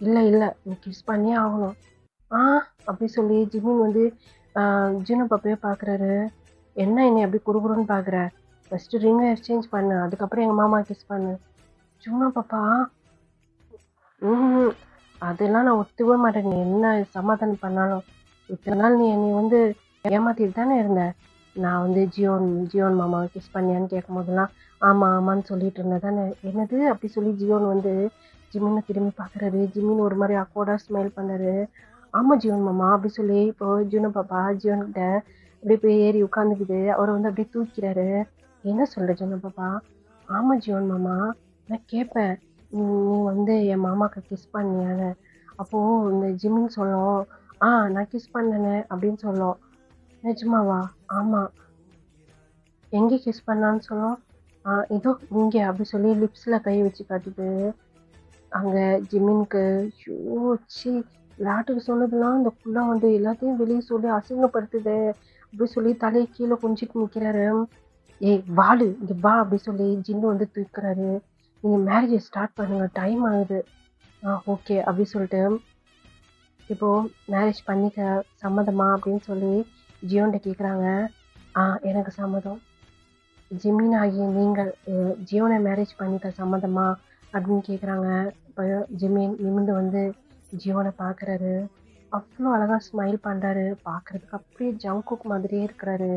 இல்லை இல்லை நீ கிஸ் பண்ணியே ஆகணும். அப்படி சொல்லி ஜிமின் வந்து ஜீனோ பாப்பையே பார்க்குறாரு. என்ன என்னை அப்படி குறுகுறுன்னு பார்க்குற, ஃபஸ்ட்டு ரிங்கை எக்ஸ்சேஞ்ச் பண்ணு, அதுக்கப்புறம் எங்கள் மாமா கிஸ் பண்ணு. ஜீனோ பாப்பா அதெல்லாம் நான் ஒத்துக்கவே மாட்டேன். நீ என்ன சமாதானம் பண்ணாலும் இத்தனை நாள் நீ என்னை வந்து ஏமாத்திட்டு தானே இருந்த. நான் வந்து ஜியோன் மாமாவை கிஸ் பண்ணியான்னு கேட்கும் போதெல்லாம் ஆமாம் ஆமான்னு சொல்லிட்டு இருந்தேன் தானே. என்னது அப்படி சொல்லி ஜியோன் வந்து ஜிமினை திரும்பி பார்க்குறாரு. ஜிமின் ஒரு மாதிரி அக்கோர்டாக ஸ்மைல் பண்ணாரு. ஆமாம் ஜியோன் மாமா அப்படி சொல்லி இப்போ ஜீனோ பாப்பா ஜியோன்கிட்ட அப்படியே போய் ஏறி உட்காந்துக்குது. அவரை வந்து அப்படியே தூக்கிறாரு. என்ன சொல்கிற ஜீனோ பாப்பா? ஆமாம் ஜியோன் மாமா, நான் கேட்பேன் நீ வந்து என் மாமாவுக்கு கிஸ் பண்ணியான்னு. அப்போது இந்த ஜிமின் சொல்லும் நான் கிஸ் பண்ணனே அப்படின்னு சொல்லும். நிஜமாவா? ஆமாம். எங்கே கிஸ் பண்ணான்னு சொல்லும். இதோ இங்கே அப்படி சொல்லி லிப்ஸில் கை வச்சு காட்டுது. அங்கே ஜிமினுக்கு ஷூச்சி விளையாட்டுக்கு சொன்னதுலாம் இந்த புள்ளா வந்து எல்லாத்தையும் வெளியே சொல்லி அசிங்கப்படுத்துது அப்படி சொல்லி தலையை கீழே குஞ்சிட்டு நிற்கிறாரு. ஏய் வாடு இங்கே வா அப்படி சொல்லி ஜின்னு வந்து தூக்குறாரு. நீங்கள் மேரேஜை ஸ்டார்ட் பண்ணுங்க, டைம் ஆகுது. ஓகே அப்படி சொல்லிட்டு இப்போது மேரேஜ் பண்ணிக்க சம்மதமா அப்படின்னு சொல்லி ஜியோன்கிட்ட கேட்குறாங்க. எனக்கு சம்மதம். ஜிமின் ஆகிய நீங்கள் ஜியோனை மேரேஜ் பண்ணிக்க சம்மதமா அப்படின்னு கேட்குறாங்க. இப்போ ஜிமின் நிமிந்து வந்து ஜியோனை பார்க்குறாரு. அவ்வளோ அழகாக ஸ்மைல் பண்ணுறாரு. பார்க்குறதுக்கு அப்படியே ஜங்குக் மாதிரியே இருக்கிறாரு.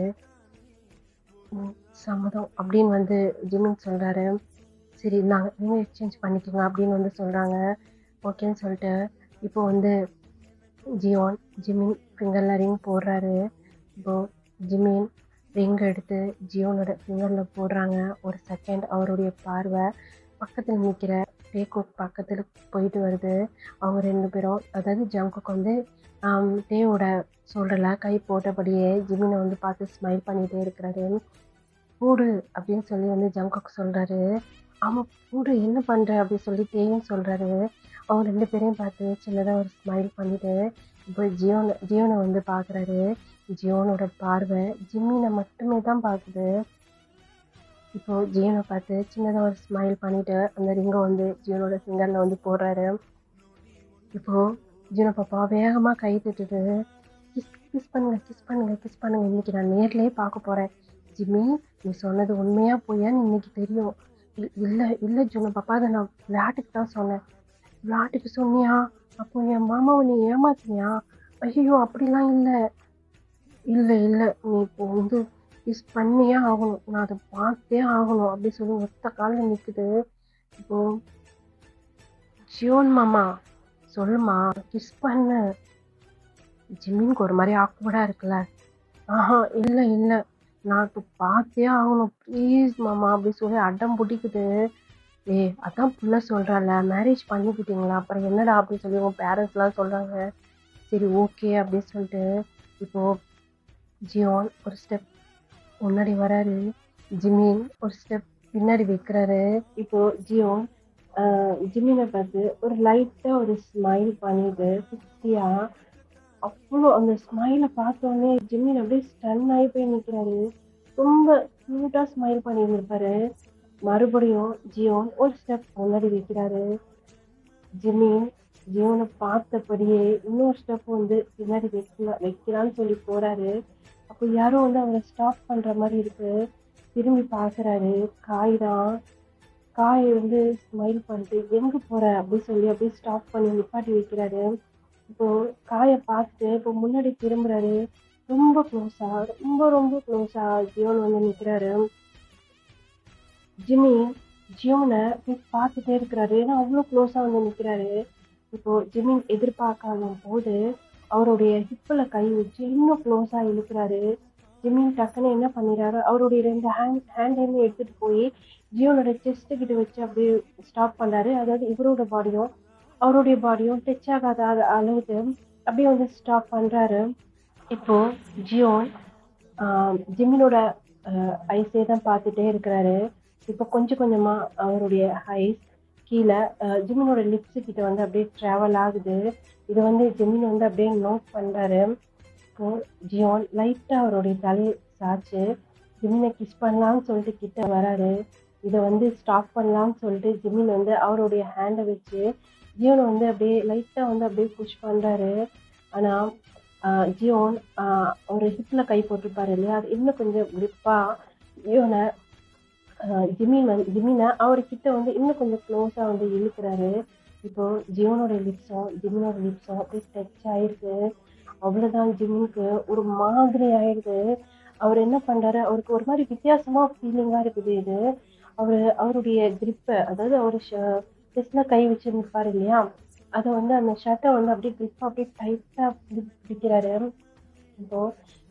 சம்மதம் அப்படின்னு வந்து ஜிமின் சொல்கிறாரு. சரி நாங்கள் நீங்கள் எக்ஸ்சேஞ்ச் பண்ணிக்கோங்க அப்படின்னு வந்து சொல்கிறாங்க. ஓகேன்னு சொல்லிட்டு இப்போ வந்து ஜிமின் ஃபிங்கரில் ரிங் போடுறாரு. இப்போது ஜிமின் ரிங் எடுத்து ஜியோனோட ஃபிங்கரில் போடுறாங்க. ஒரு செகண்ட் அவருடைய பார்வை பக்கத்தில் நிற்கிற டேகுக் பக்கத்தில் போயிட்டு வருது. அவங்க ரெண்டு பேரும், அதாவது ஜங்குக் வந்து டேவோட ஷோல்டரில் கை போட்டபடியே ஜிமினை வந்து பார்த்து ஸ்மைல் பண்ணிகிட்டே இருக்கிறாரு. போடு அப்படின்னு சொல்லி வந்து ஜங்குக் சொல்கிறாரு. ஆமாம் போடு, என்ன பண்ணுற அப்படின்னு சொல்லி டேயும் சொல்கிறாரு. அவங்க ரெண்டு பேரையும் பார்த்து சின்னதாக ஒரு ஸ்மைல் பண்ணிவிட்டு இப்போ ஜியோனை வந்து பார்க்குறாரு. ஜியோனோட பார்வை ஜிம்மினை மட்டுமே தான் பார்க்குது. இப்போது ஜியோனை பார்த்து சின்னதாக ஒரு ஸ்மைல் பண்ணிவிட்டு அந்த ரிங்கை வந்து ஜியோனோட ஃபிங்கரில் வந்து போடுறாரு. இப்போது ஜியோனை பாப்பா வேகமாக கை தட்டுது. கிஸ் பண்ணுங்க கிஸ் பண்ணுங்க கிஸ் பண்ணுங்க, இன்றைக்கி நான் நேர்லேயே பார்க்க போகிறேன். ஜிம்மி நீ சொன்னது உண்மையாக போயான்னு இன்றைக்கி தெரியும். இல்லை இல்லை ஜியோனை பாப்பா, அதை நான் விளையாட்டுக்கு தான் சொன்னேன். விளையாட்டுக்கு சொன்னியா? அப்போ என் மாமாவை நீ ஏமாத்தினியா? ஐயோ அப்படிலாம் இல்லை இல்லை இல்லை, நீ இப்போ வந்து கிஸ் பண்ணியே ஆகணும், நான் அதை பார்த்தே ஆகணும் அப்படி சொல்லி ஒத்த காலில் நிற்குது. இப்போ ஜியோன் மாமா சொல்லுமா கிஸ் பண்ணு. ஜிம்மினுக்கு ஒரு மாதிரி ஆக்வர்டாக இருக்குல்ல. இல்லை இல்லை நான் இப்போ பார்த்தே ஆகணும் ப்ளீஸ் மாமா அப்படி சொல்லி அடம் பிடிக்குது. அதான் புள்ள சொல்கிறாள் மேரேஜ் பண்ணிக்கிட்டீங்களா, அப்புறம் என்னடா அப்படின்னு சொல்லி உங்கள் பேரண்ட்ஸ்லாம் சொல்கிறாங்க. சரி ஓகே அப்படின்னு சொல்லிட்டு இப்போது ஜியோன் ஒரு ஸ்டெப் முன்னாடி வராரு. ஜிமின் ஒரு ஸ்டெப் பின்னாடி வைக்கிறாரு. இப்போது ஜியோன் ஜிமினை பார்த்து ஒரு லைட்டாக ஒரு ஸ்மைல் பண்ணிட்டு குட்டியாக அவ்வளோ அந்த ஸ்மைலை பார்த்தோன்னே ஜிமின் அப்படியே ஸ்டன் ஆகி போய் நிற்கிறாரு. ரொம்ப க்யூட்டாக ஸ்மைல் பண்ணியிருப்பாரு. மறுபடியும் ஜியோன் ஒரு ஸ்டெப் முன்னாடி வைக்கிறாரு. ஜிமின் ஜியோனை பார்த்தபடியே இன்னொரு ஸ்டெப் வந்து பின்னாடி வைக்கலான்னு சொல்லி போறாரு. அப்போ யாரோ வந்து அவரை ஸ்டாப் பண்ற மாதிரி இருக்கு. திரும்பி பார்க்குறாரு. காய் தான். காய் வந்து ஸ்மைல் பண்ணிட்டு எங்க போற அப்படின்னு சொல்லி அப்படியே ஸ்டாப் பண்ணி நிப்பாட்டி வைக்கிறாரு. இப்போ காயை பார்த்துட்டு இப்போ முன்னாடி திரும்புறாரு. ரொம்ப க்ளோஸா, ரொம்ப ரொம்ப க்ளோஸா ஜியோன் வந்து நிக்கிறாரு. ஜிம்மி ஜியோனை போய் பார்த்துட்டே இருக்கிறாரு. ஏன்னா அவ்வளோ க்ளோஸா வந்து நிக்கிறாரு. இப்போ ஜிம்மி எதிர்பார்க்காத போது அவருடைய ஹிப்பில் கை வச்சு இன்னும் க்ளோஸா இழுக்கிறாரு. ஜிம்மி டக்குன்னு என்ன பண்ணிடுறாரு, அவருடைய 2 ஹேண்டையுமே எடுத்துட்டு போய் ஜியோனோட செஸ்ட் கிட்ட வச்சு அப்படியே ஸ்டாப் பண்றாரு. அதாவது இவரோட பாடியும் அவருடைய பாடியும் டச் ஆகாத அளவுக்கு அப்படியே வந்து ஸ்டாப் பண்றாரு. இப்போ ஜியோன் ஜிம்மினோட ஐஸே தான் பார்த்துட்டே இருக்கிறாரு. இப்போ கொஞ்சம் கொஞ்சமா அவருடைய ஐஸ் கீழே ஜிம்மினோட லிப்ஸு கிட்ட வந்து அப்படியே ட்ராவல் ஆகுது. இதை வந்து ஜிம்மின் வந்து அப்படியே நோட் பண்றாரு. இப்போ ஜியோன் லைட்டா அவருடைய தலையை சாய்ச்சு ஜிம்மினை கிஸ் பண்ணலாம்னு சொல்லிட்டு கிட்ட வராரு. இதை வந்து ஸ்டாப் பண்ணலாம்னு சொல்லிட்டு ஜிம்மின் வந்து அவருடைய ஹேண்டை வச்சு ஜியோனை வந்து அப்படியே லைட்டா வந்து அப்படியே புஷ் பண்றாரு. ஆனா ஜியோன் ஒரு ஹிப்ல கை போட்டிருப்பாரு இல்லையா, அது இன்னும் கொஞ்சம் grip-ஆ ஜியோனை ஜிமினை அவர்கிட்ட வந்து இன்னும் கொஞ்சம் க்ளோஸா வந்து இழுக்கிறாரு. இப்போ ஜியோனோட லிப்ஸும் ஜிமினோட லிப்ஸும் அப்படியே டச் ஆயிருக்கு. அவ்வளவுதான், ஜிம்மிக்கு ஒரு மாதிரி ஆயிடுது. அவர் என்ன பண்றாரு, அவருக்கு ஒரு மாதிரி வித்தியாசமா ஃபீலிங்கா இருக்குது இது. அவருடைய கிரிப்பை, அதாவது அவர் செஸ்ட்ல கை வச்சு நிற்பாரு இல்லையா, அதை வந்து அந்த ஷர்ட்டை வந்து அப்படியே கிரிப்பா அப்படியே டைட்டா பிடிக்கிறாரு. இப்போ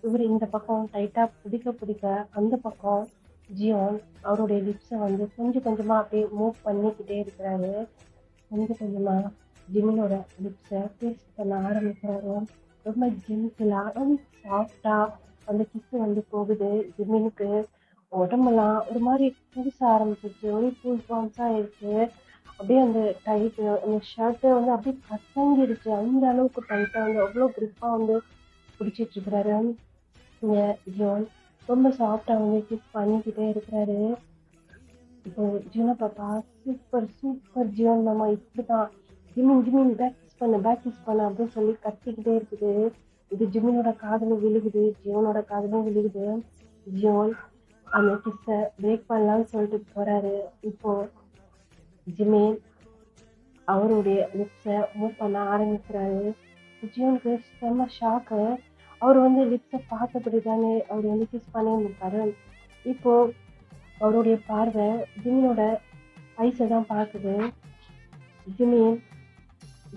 இவர் இந்த பக்கம் டைட்டா பிடிக்க அந்த பக்கம் ஜியோன் அவருடைய லிப்ஸை வந்து கொஞ்சம் கொஞ்சமா அப்படியே மூவ் பண்ணிக்கிட்டே இருக்கிறாரு. கொஞ்சம் கொஞ்சமா ஜிமினோட லிப்ஸை டேஸ்ட் பண்ண ஆரம்பிக்கிறாரு. ரொம்ப ஜென்டிலா ரொம்ப சாஃப்டா அந்த கிஸ் வந்து போகுது. ஜிமினுக்கு உடம்பெல்லாம் ஒரு மாதிரி புதுச ஆரம்பிச்சிருச்சு. ஒரே கூல் பாம்ஸா ஆயிடுச்சு. அப்படியே அந்த டைட்டு அந்த ஷர்ட்டு வந்து அப்படியே கசங்கிடுச்சு. அந்த அளவுக்கு டைட்டா வந்து அவ்வளோ கிரிப்பா வந்து பிடிச்சிட்டு இருக்கிறாரு. இங்க ஜோன் ரொம்ப சாஃப்டா வந்து கிஸ் பண்ணிக்கிட்டே இருக்கிறாரு. இப்போ ஜியோனை பாப்பா சூப்பர் சூப்பர் ஜியோன் மாமா இப்படிதான், ஜிமின் பேக் கிஸ் பண்ண அப்படின்னு சொல்லி கத்திக்கிட்டே இருக்குது. இது ஜிமினோட காதலும் விழுகுது, ஜியோனோட காதலும் விழுகுது. ஜியோன் அந்த கிஸ்ஸை பிரேக் பண்ணலாம்னு சொல்லிட்டு போறாரு. இப்போ ஜிமின் அவருடைய லிப்ஸை மூவ் பண்ண ஆரம்பிக்கிறாரு. ஜியோனுக்கு செம்ம ஷாக்கு. அவர் வந்து லிப்ஸை பார்த்தபடி தானே அவர் வந்து கிஸ் பண்ணியிருந்திருப்பாரு. இப்போ அவருடைய பார்வை ஜிமினோட ஐஸை தான் பார்க்குது. ஜிமின்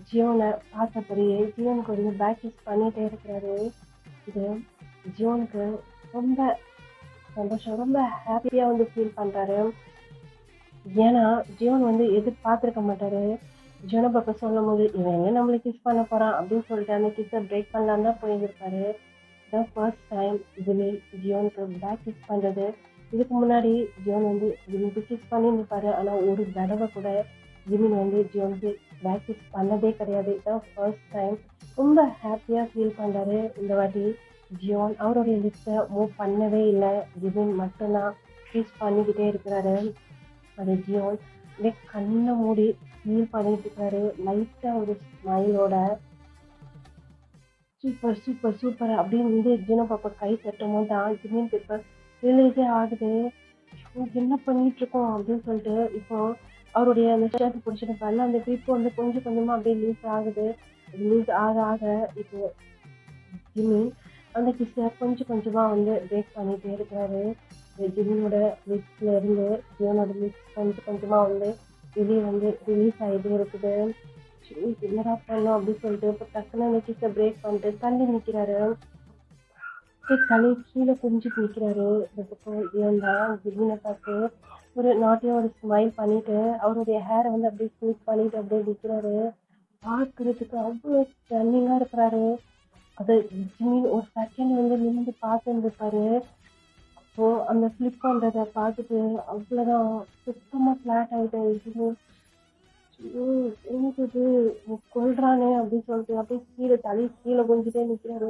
ஜியோனை பார்த்தபடியே ஜியோனுக்கு வந்து பேக் கிஸ் பண்ணிட்டே இருக்கிறாரு. இது ஜியோனுக்கு ரொம்ப சந்தோஷம், ரொம்ப ஹாப்பியா வந்து ஃபீல் பண்றாரு. ஏன்னா ஜியோன் வந்து எதிர்பார்த்துருக்க மாட்டாரு. ஜியோனை பாப்பா சொல்லும் போது இவன் எங்க நம்மளை கிஸ் பண்ண போறான் அப்படின்னு சொல்லிட்டு அந்த கிஸ்ஸை பிரேக் பண்ணலான்னு தான் போயிருந்திருப்பாரு. இதான் ஃபர்ஸ்ட் டைம் ஜியோனுக்கு பேக் கிஸ் பண்றது. இதுக்கு முன்னாடி ஜியோன் வந்து ஜிமினுக்கு கிஸ் பண்ணியிருந்திருப்பாரு. ஆனா ஒரு தடவை கூட ஜிமின் வந்து ஜியோனுக்கு பேக் கிஸ் பண்ணதே கிடையாது. இதான் ஃபர்ஸ்ட் டைம். ரொம்ப ஹாப்பியா ஃபீல் பண்றாரு இந்த வாட்டி. ஜியோன் அவருடைய லிப்ஸை மூவ் பண்ணவே இல்லை, ஜிமின் மட்டும்தான் கிஸ் பண்ணிக்கிட்டே இருக்கிறாரு. அது ஜியோன் அப்படியே கண்ணை மூடி ஃபீல் பண்ணிட்டு இருக்காரு. லைட்டா ஒரு ஸ்மைலோட சூப்பர் சூப்பர் சூப்பர் அப்படின்னு வந்து ஜினோ பாப்பா கை தட்டும் போது தான் ஜிமின் பேப்பர் ரிலீஸே ஆகுது. என்ன பண்ணிட்டு இருக்கோம் அப்படின்னு சொல்லிட்டு இப்போ அவருடைய அந்த ஷர்ட் பிடிச்சிருப்பாரு. அந்த கிரிப் வந்து கொஞ்சம் கொஞ்சமா அப்படியே லூஸ் ஆகுது. லூஸ் ஆக இப்போ ஜிமின் அந்த கிஸ்ஸை கொஞ்சம் கொஞ்சமா வந்து பிரேக் பண்ணிட்டே இருக்கிறாரு. ஜிமினோட லிப்ஸ்ல இருந்து ஜியோனோட லிப்ஸ் கொஞ்சம் கொஞ்சமா வந்து வெளியே வந்து ரிலீஸ் ஆகிட்டே இருக்குது. என்னடா பண்ணோம் அப்படின்னு சொல்லிட்டு இப்போ டக்குன்னு அந்த கிஸ்ஸை பிரேக் பண்ணிட்டு தள்ளி நிற்கிறாரு. தலை கீழே குனிஞ்சிட்டு நிற்கிறாரு. இந்த பக்கம் ஜியோன் தான் ஜிமினை பார்த்து ஒரு நாட்டியம் ஒரு ஸ்மைல் பண்ணிட்டு அவருடைய ஹேரை வந்து அப்படியே ஸ்மூத் பண்ணிட்டு அப்படியே நிற்கிறாரு. பார்க்கறதுக்கு அவ்வளோ ஸ்டன்னிங்கா இருக்கிறாரு. அது ஜிமின் ஒரு செகண்ட் வந்து நிமிந்து பார்த்துருந்துருப்பாரு. அப்போ அந்த ஃபிளிப் பண்றதை பார்த்துட்டு அவ்வளோதான் சுத்தமா ஃபிளாட் ஆயிட்டாரு ஜிமின். எனக்கு இது கொள்றானே அப்படின்னு சொல்லிட்டு அப்படியே கீழே தலையை கீழே கொஞ்சிட்டே நிற்கிறாரு.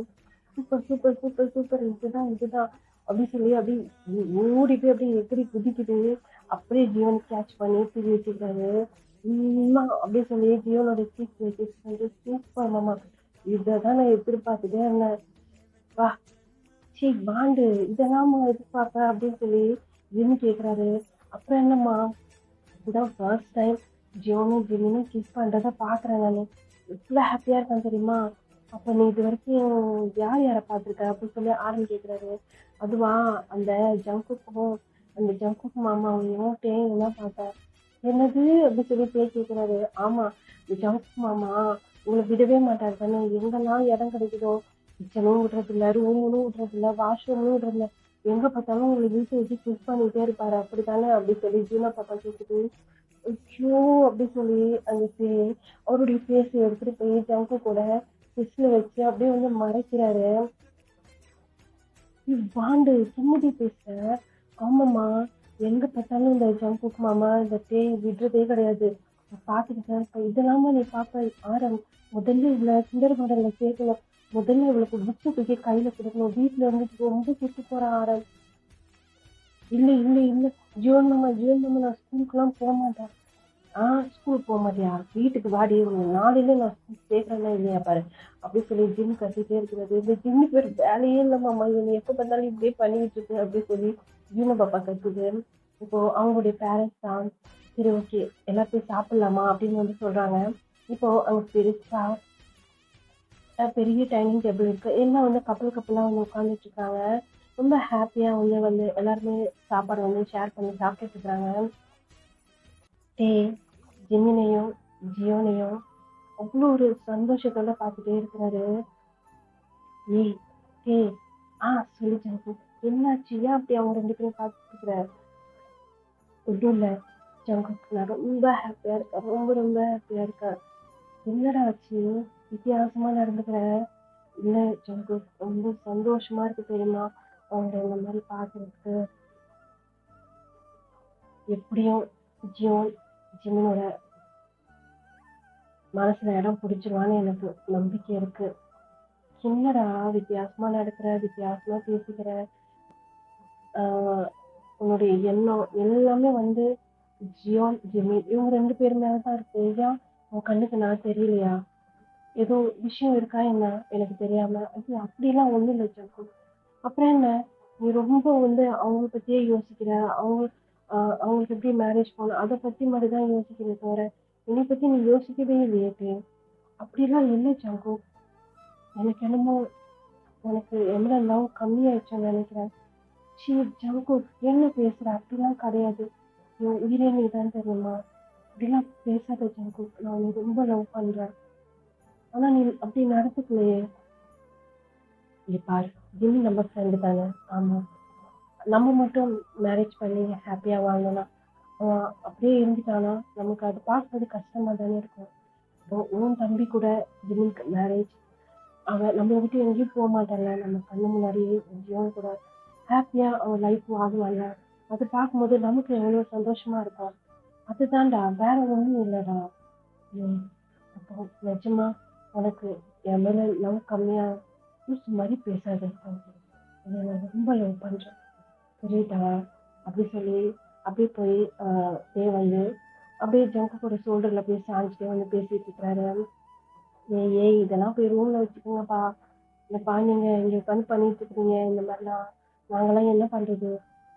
சூப்பர் சூப்பர் சூப்பர் சூப்பர் இதுதான் அப்படின்னு சொல்லி அப்படியே ஓடி போய் அப்படியே எதிரி குதிக்குது. அப்படியே ஜியோன் கேட்ச் பண்ணி தூக்கி வச்சுக்கிறாரு. அப்படியே சொல்லி ஜியோனோட சீக் வச்சு சூப்பர் மாமா, இதான் நான் எதிர்பார்த்துட்டே இருந்தேன். வா சீ பாண்டு இதெல்லாமா எதிர்பார்ப்ப அப்படின்னு சொல்லி ஜிம்மி கேக்குறாரு. அப்புறம் என்னம்மா, இதான் ஃபர்ஸ்ட் டைம் ஜியோனும் ஜிம்மினும் கிஸ் பண்றத பாக்குறேன் நானு. எவ்வளவு ஹாப்பியா இருக்கான் தெரியுமா? அப்ப நீ இது வரைக்கும் யார் யாரை பார்த்திருக்க அப்படின்னு சொல்லி ஆரம்பி கேக்குறாரு. அதுவா, அந்த ஜங்குக்கும் அந்த ஜங்குக் மாமாவையும் தேயும் தான் பார்த்தேன். என்னது அப்படி சொல்லி பேர் கேட்கிறாரு. ஆமா, இந்த ஜங்குக் மாமா உங்களை விடவே மாட்டாரு தானே, எங்கெல்லாம் இடம் கிடைக்குதோ கிச்சனும் விடுறது இல்ல, ரூமும் விடுறது இல்ல, வாஷ்ரூமும் விடுறது இல்ல, எங்க பார்த்தாலும் உங்களை வீட்டை வச்சு கிஸ் பண்ணிட்டே இருப்பாரு அப்படித்தானே அப்படி சொல்லி ஜீனா பாப்பா கேக்குது. ஐயோ அப்படி சொல்லி அந்த அவருடைய ஃபேஸ் எடுத்துட்டு போய் ஜங்கு கூட கிஸ்ல வச்சு அப்படியே வந்து மறைக்கிறாரு. வாண்டு கிம்மடி பேசுற. ஆமாம்மா, எங்க பார்த்தாலும் இந்த ஜங்குக் மாமா இந்த தேய் விடுறதே கிடையாது. நான் பார்த்துக்கிட்டேன். இப்ப இதெல்லாமா நீ பார்ப்ப ஆரம், முதல்ல இவ்வளோ கிண்டர் கார்டன்ல சேர்க்கணும், முதல்ல இவளுக்கு புக்கு தூக்கி கையில கொடுக்கணும், வீட்டுல இருந்துட்டு ரொம்ப கெட்டு போற ஆரம். இல்ல இல்ல இல்ல, ஜீவன் மாமா ஜீவன் மாமா, நான் ஸ்கூலுக்குலாம் போக மாட்டேன். ஸ்கூலுக்கு போக மாட்டியா, வீட்டுக்கு வாடி, உன்னை நாளையில நான் ஸ்கூல் சேர்க்கறேன்னா இல்லையா பாரு அப்படி சொல்லி ஜிம் கத்திட்டே இருக்கிறது. இந்த ஜிம்மு பேர் வேலையே இல்லம்மாம்மா, இவனை எப்ப பார்த்தாலும் இப்படியே பண்ணிட்டு இருக்கு அப்படின்னு சொல்லி ஜீன பாப்பா கத்துது. இப்போ அவங்களுடைய பேரண்ட்ஸ் தான் சரி ஓகே எல்லாம் போய் சாப்பிடலாமா அப்படின்னு வந்து சொல்றாங்க. இப்போ அங்க பெருசா பெரிய டைனிங் டேபிள் இருக்கு, எல்லாம் வந்து கப்பல் கப்பலா வந்து உட்காந்துட்டு இருக்காங்க. ரொம்ப ஹாப்பியா வந்து வந்து எல்லாருமே சாப்பாடு வந்து ஷேர் பண்ணி சாப்பிட்டுட்டு இருக்காங்க. டேய் ஜிமினையும் ஜியோனையும் அவ்வளோ ஒரு சந்தோஷத்தோட பார்த்துட்டே இருக்கிறாரு. ஏய் டேய், சொல்லி ஜங்கு, என்னாச்சு, ஏன் அப்படி அவங்க ரெண்டு பேரும் பார்த்துட்டு இருக்கிற? ஒன்றும் இல்லை ஜங்கு, நான் ரொம்ப ஹாப்பியா இருக்கேன், ரொம்ப ரொம்ப ஹாப்பியா இருக்கேன். என்னடா ஆச்சு, வித்தியாசமா நடந்துக்கிற? இல்லை ஜங்கு, ரொம்ப சந்தோஷமா இருக்கு தெரியுமா அவங்க இந்த மாதிரி பார்க்கறதுக்கு. எப்படியும் ஜியோன் ஜிமினோட மனசுல இடம் பிடிச்சிருவான்னு எனக்கு நம்பிக்கை இருக்கு. என்னடா வித்தியாசமா நடக்கிற, வித்தியாசமா பேசிக்கிற, உன்னுடைய எண்ணம் எல்லாமே வந்து ஜியோன் ஜிமி இவங்க ரெண்டு பேர் மேலதான் இருக்கு. ஏன் உன் கண்ணுக்கு நான் தெரியலையா? ஏதோ விஷயம் இருக்கா என்ன எனக்கு தெரியாம? ஐயோ அப்படிலாம் ஒண்ணும் இல்லை ஜங்கு. அப்புறம் என்ன, நீ ரொம்ப வந்து அவங்கள பத்தியே யோசிக்கிற, அவங்களுக்கு எப்படி மேரேஜ் பண்ணணும் அதை பத்தி மட்டும் தான் யோசிக்கிறே தவிர என்னை பத்தி நீ யோசிக்கவே இல்லையே. அப்படிலாம் இல்லை ஜங்கு. எனக்கு என்னமோ உனக்கு எவ்வளோ லவ் கம்மியாயிடுச்சுன்னு நினைக்கிறேன். ஷீ ஜங்கு, என்ன பேசுற? அப்படிலாம் கிடையாது, என் உயிரே நீ தான் தெரியுமா. அப்படிலாம் பேசாத ஜங்கு, நான் உன்னை ரொம்ப லவ் பண்றேன். ஆனா நீ அப்படி நடந்துக்கலையே. இங்க பாரு, ஜிம்மி நம்ம ஃப்ரெண்டு தானே. ஆமா, நம்ம மட்டும் மேரேஜ் பண்ணி ஹாப்பியா வாழணும்னா அவன் அப்படியே இருந்துட்டானா நமக்கு அது பார்க்கறது கஷ்டமா தானே இருக்கும். இப்போ உன் தம்பி கூட ஜிம்மிக்கு மேரேஜ், அவன் நம்மளை விட்டு எங்கேயும் போக மாட்டான்ல, நம்ம கண்ணு முன்னாடியே ஜியோன் கூட ஹாப்பியா அவன் லைஃப் வாங்குவாங்க. அதை பார்க்கும்போது நமக்கு எவ்வளோ சந்தோஷமா இருக்கும். அதுதான்டா, வேற ஒன்றும் இல்லைடா. அப்போ நிஜமா உனக்கு என் மேல லவ் கம்மியா லூசு மாதிரி பேசாத, நான் ரொம்ப லவ் பண்றேன் புரியுதா அப்படி சொல்லி அப்படியே போய் வந்து அப்படியே ஜங்கு கூட ஷோல்டர்ல போய் சாஞ்சிட்டே வந்து பேசிட்டு இருக்கிறாரு. ஏய் இதெல்லாம் போய் ரூம்ல வச்சுக்கோங்கப்பா, இல்லப்பா நீங்க இங்க உட்காந்து பண்ணிட்டு இருக்கீங்க இந்த மாதிரிலாம், நாங்கெல்லாம் என்ன பண்றது?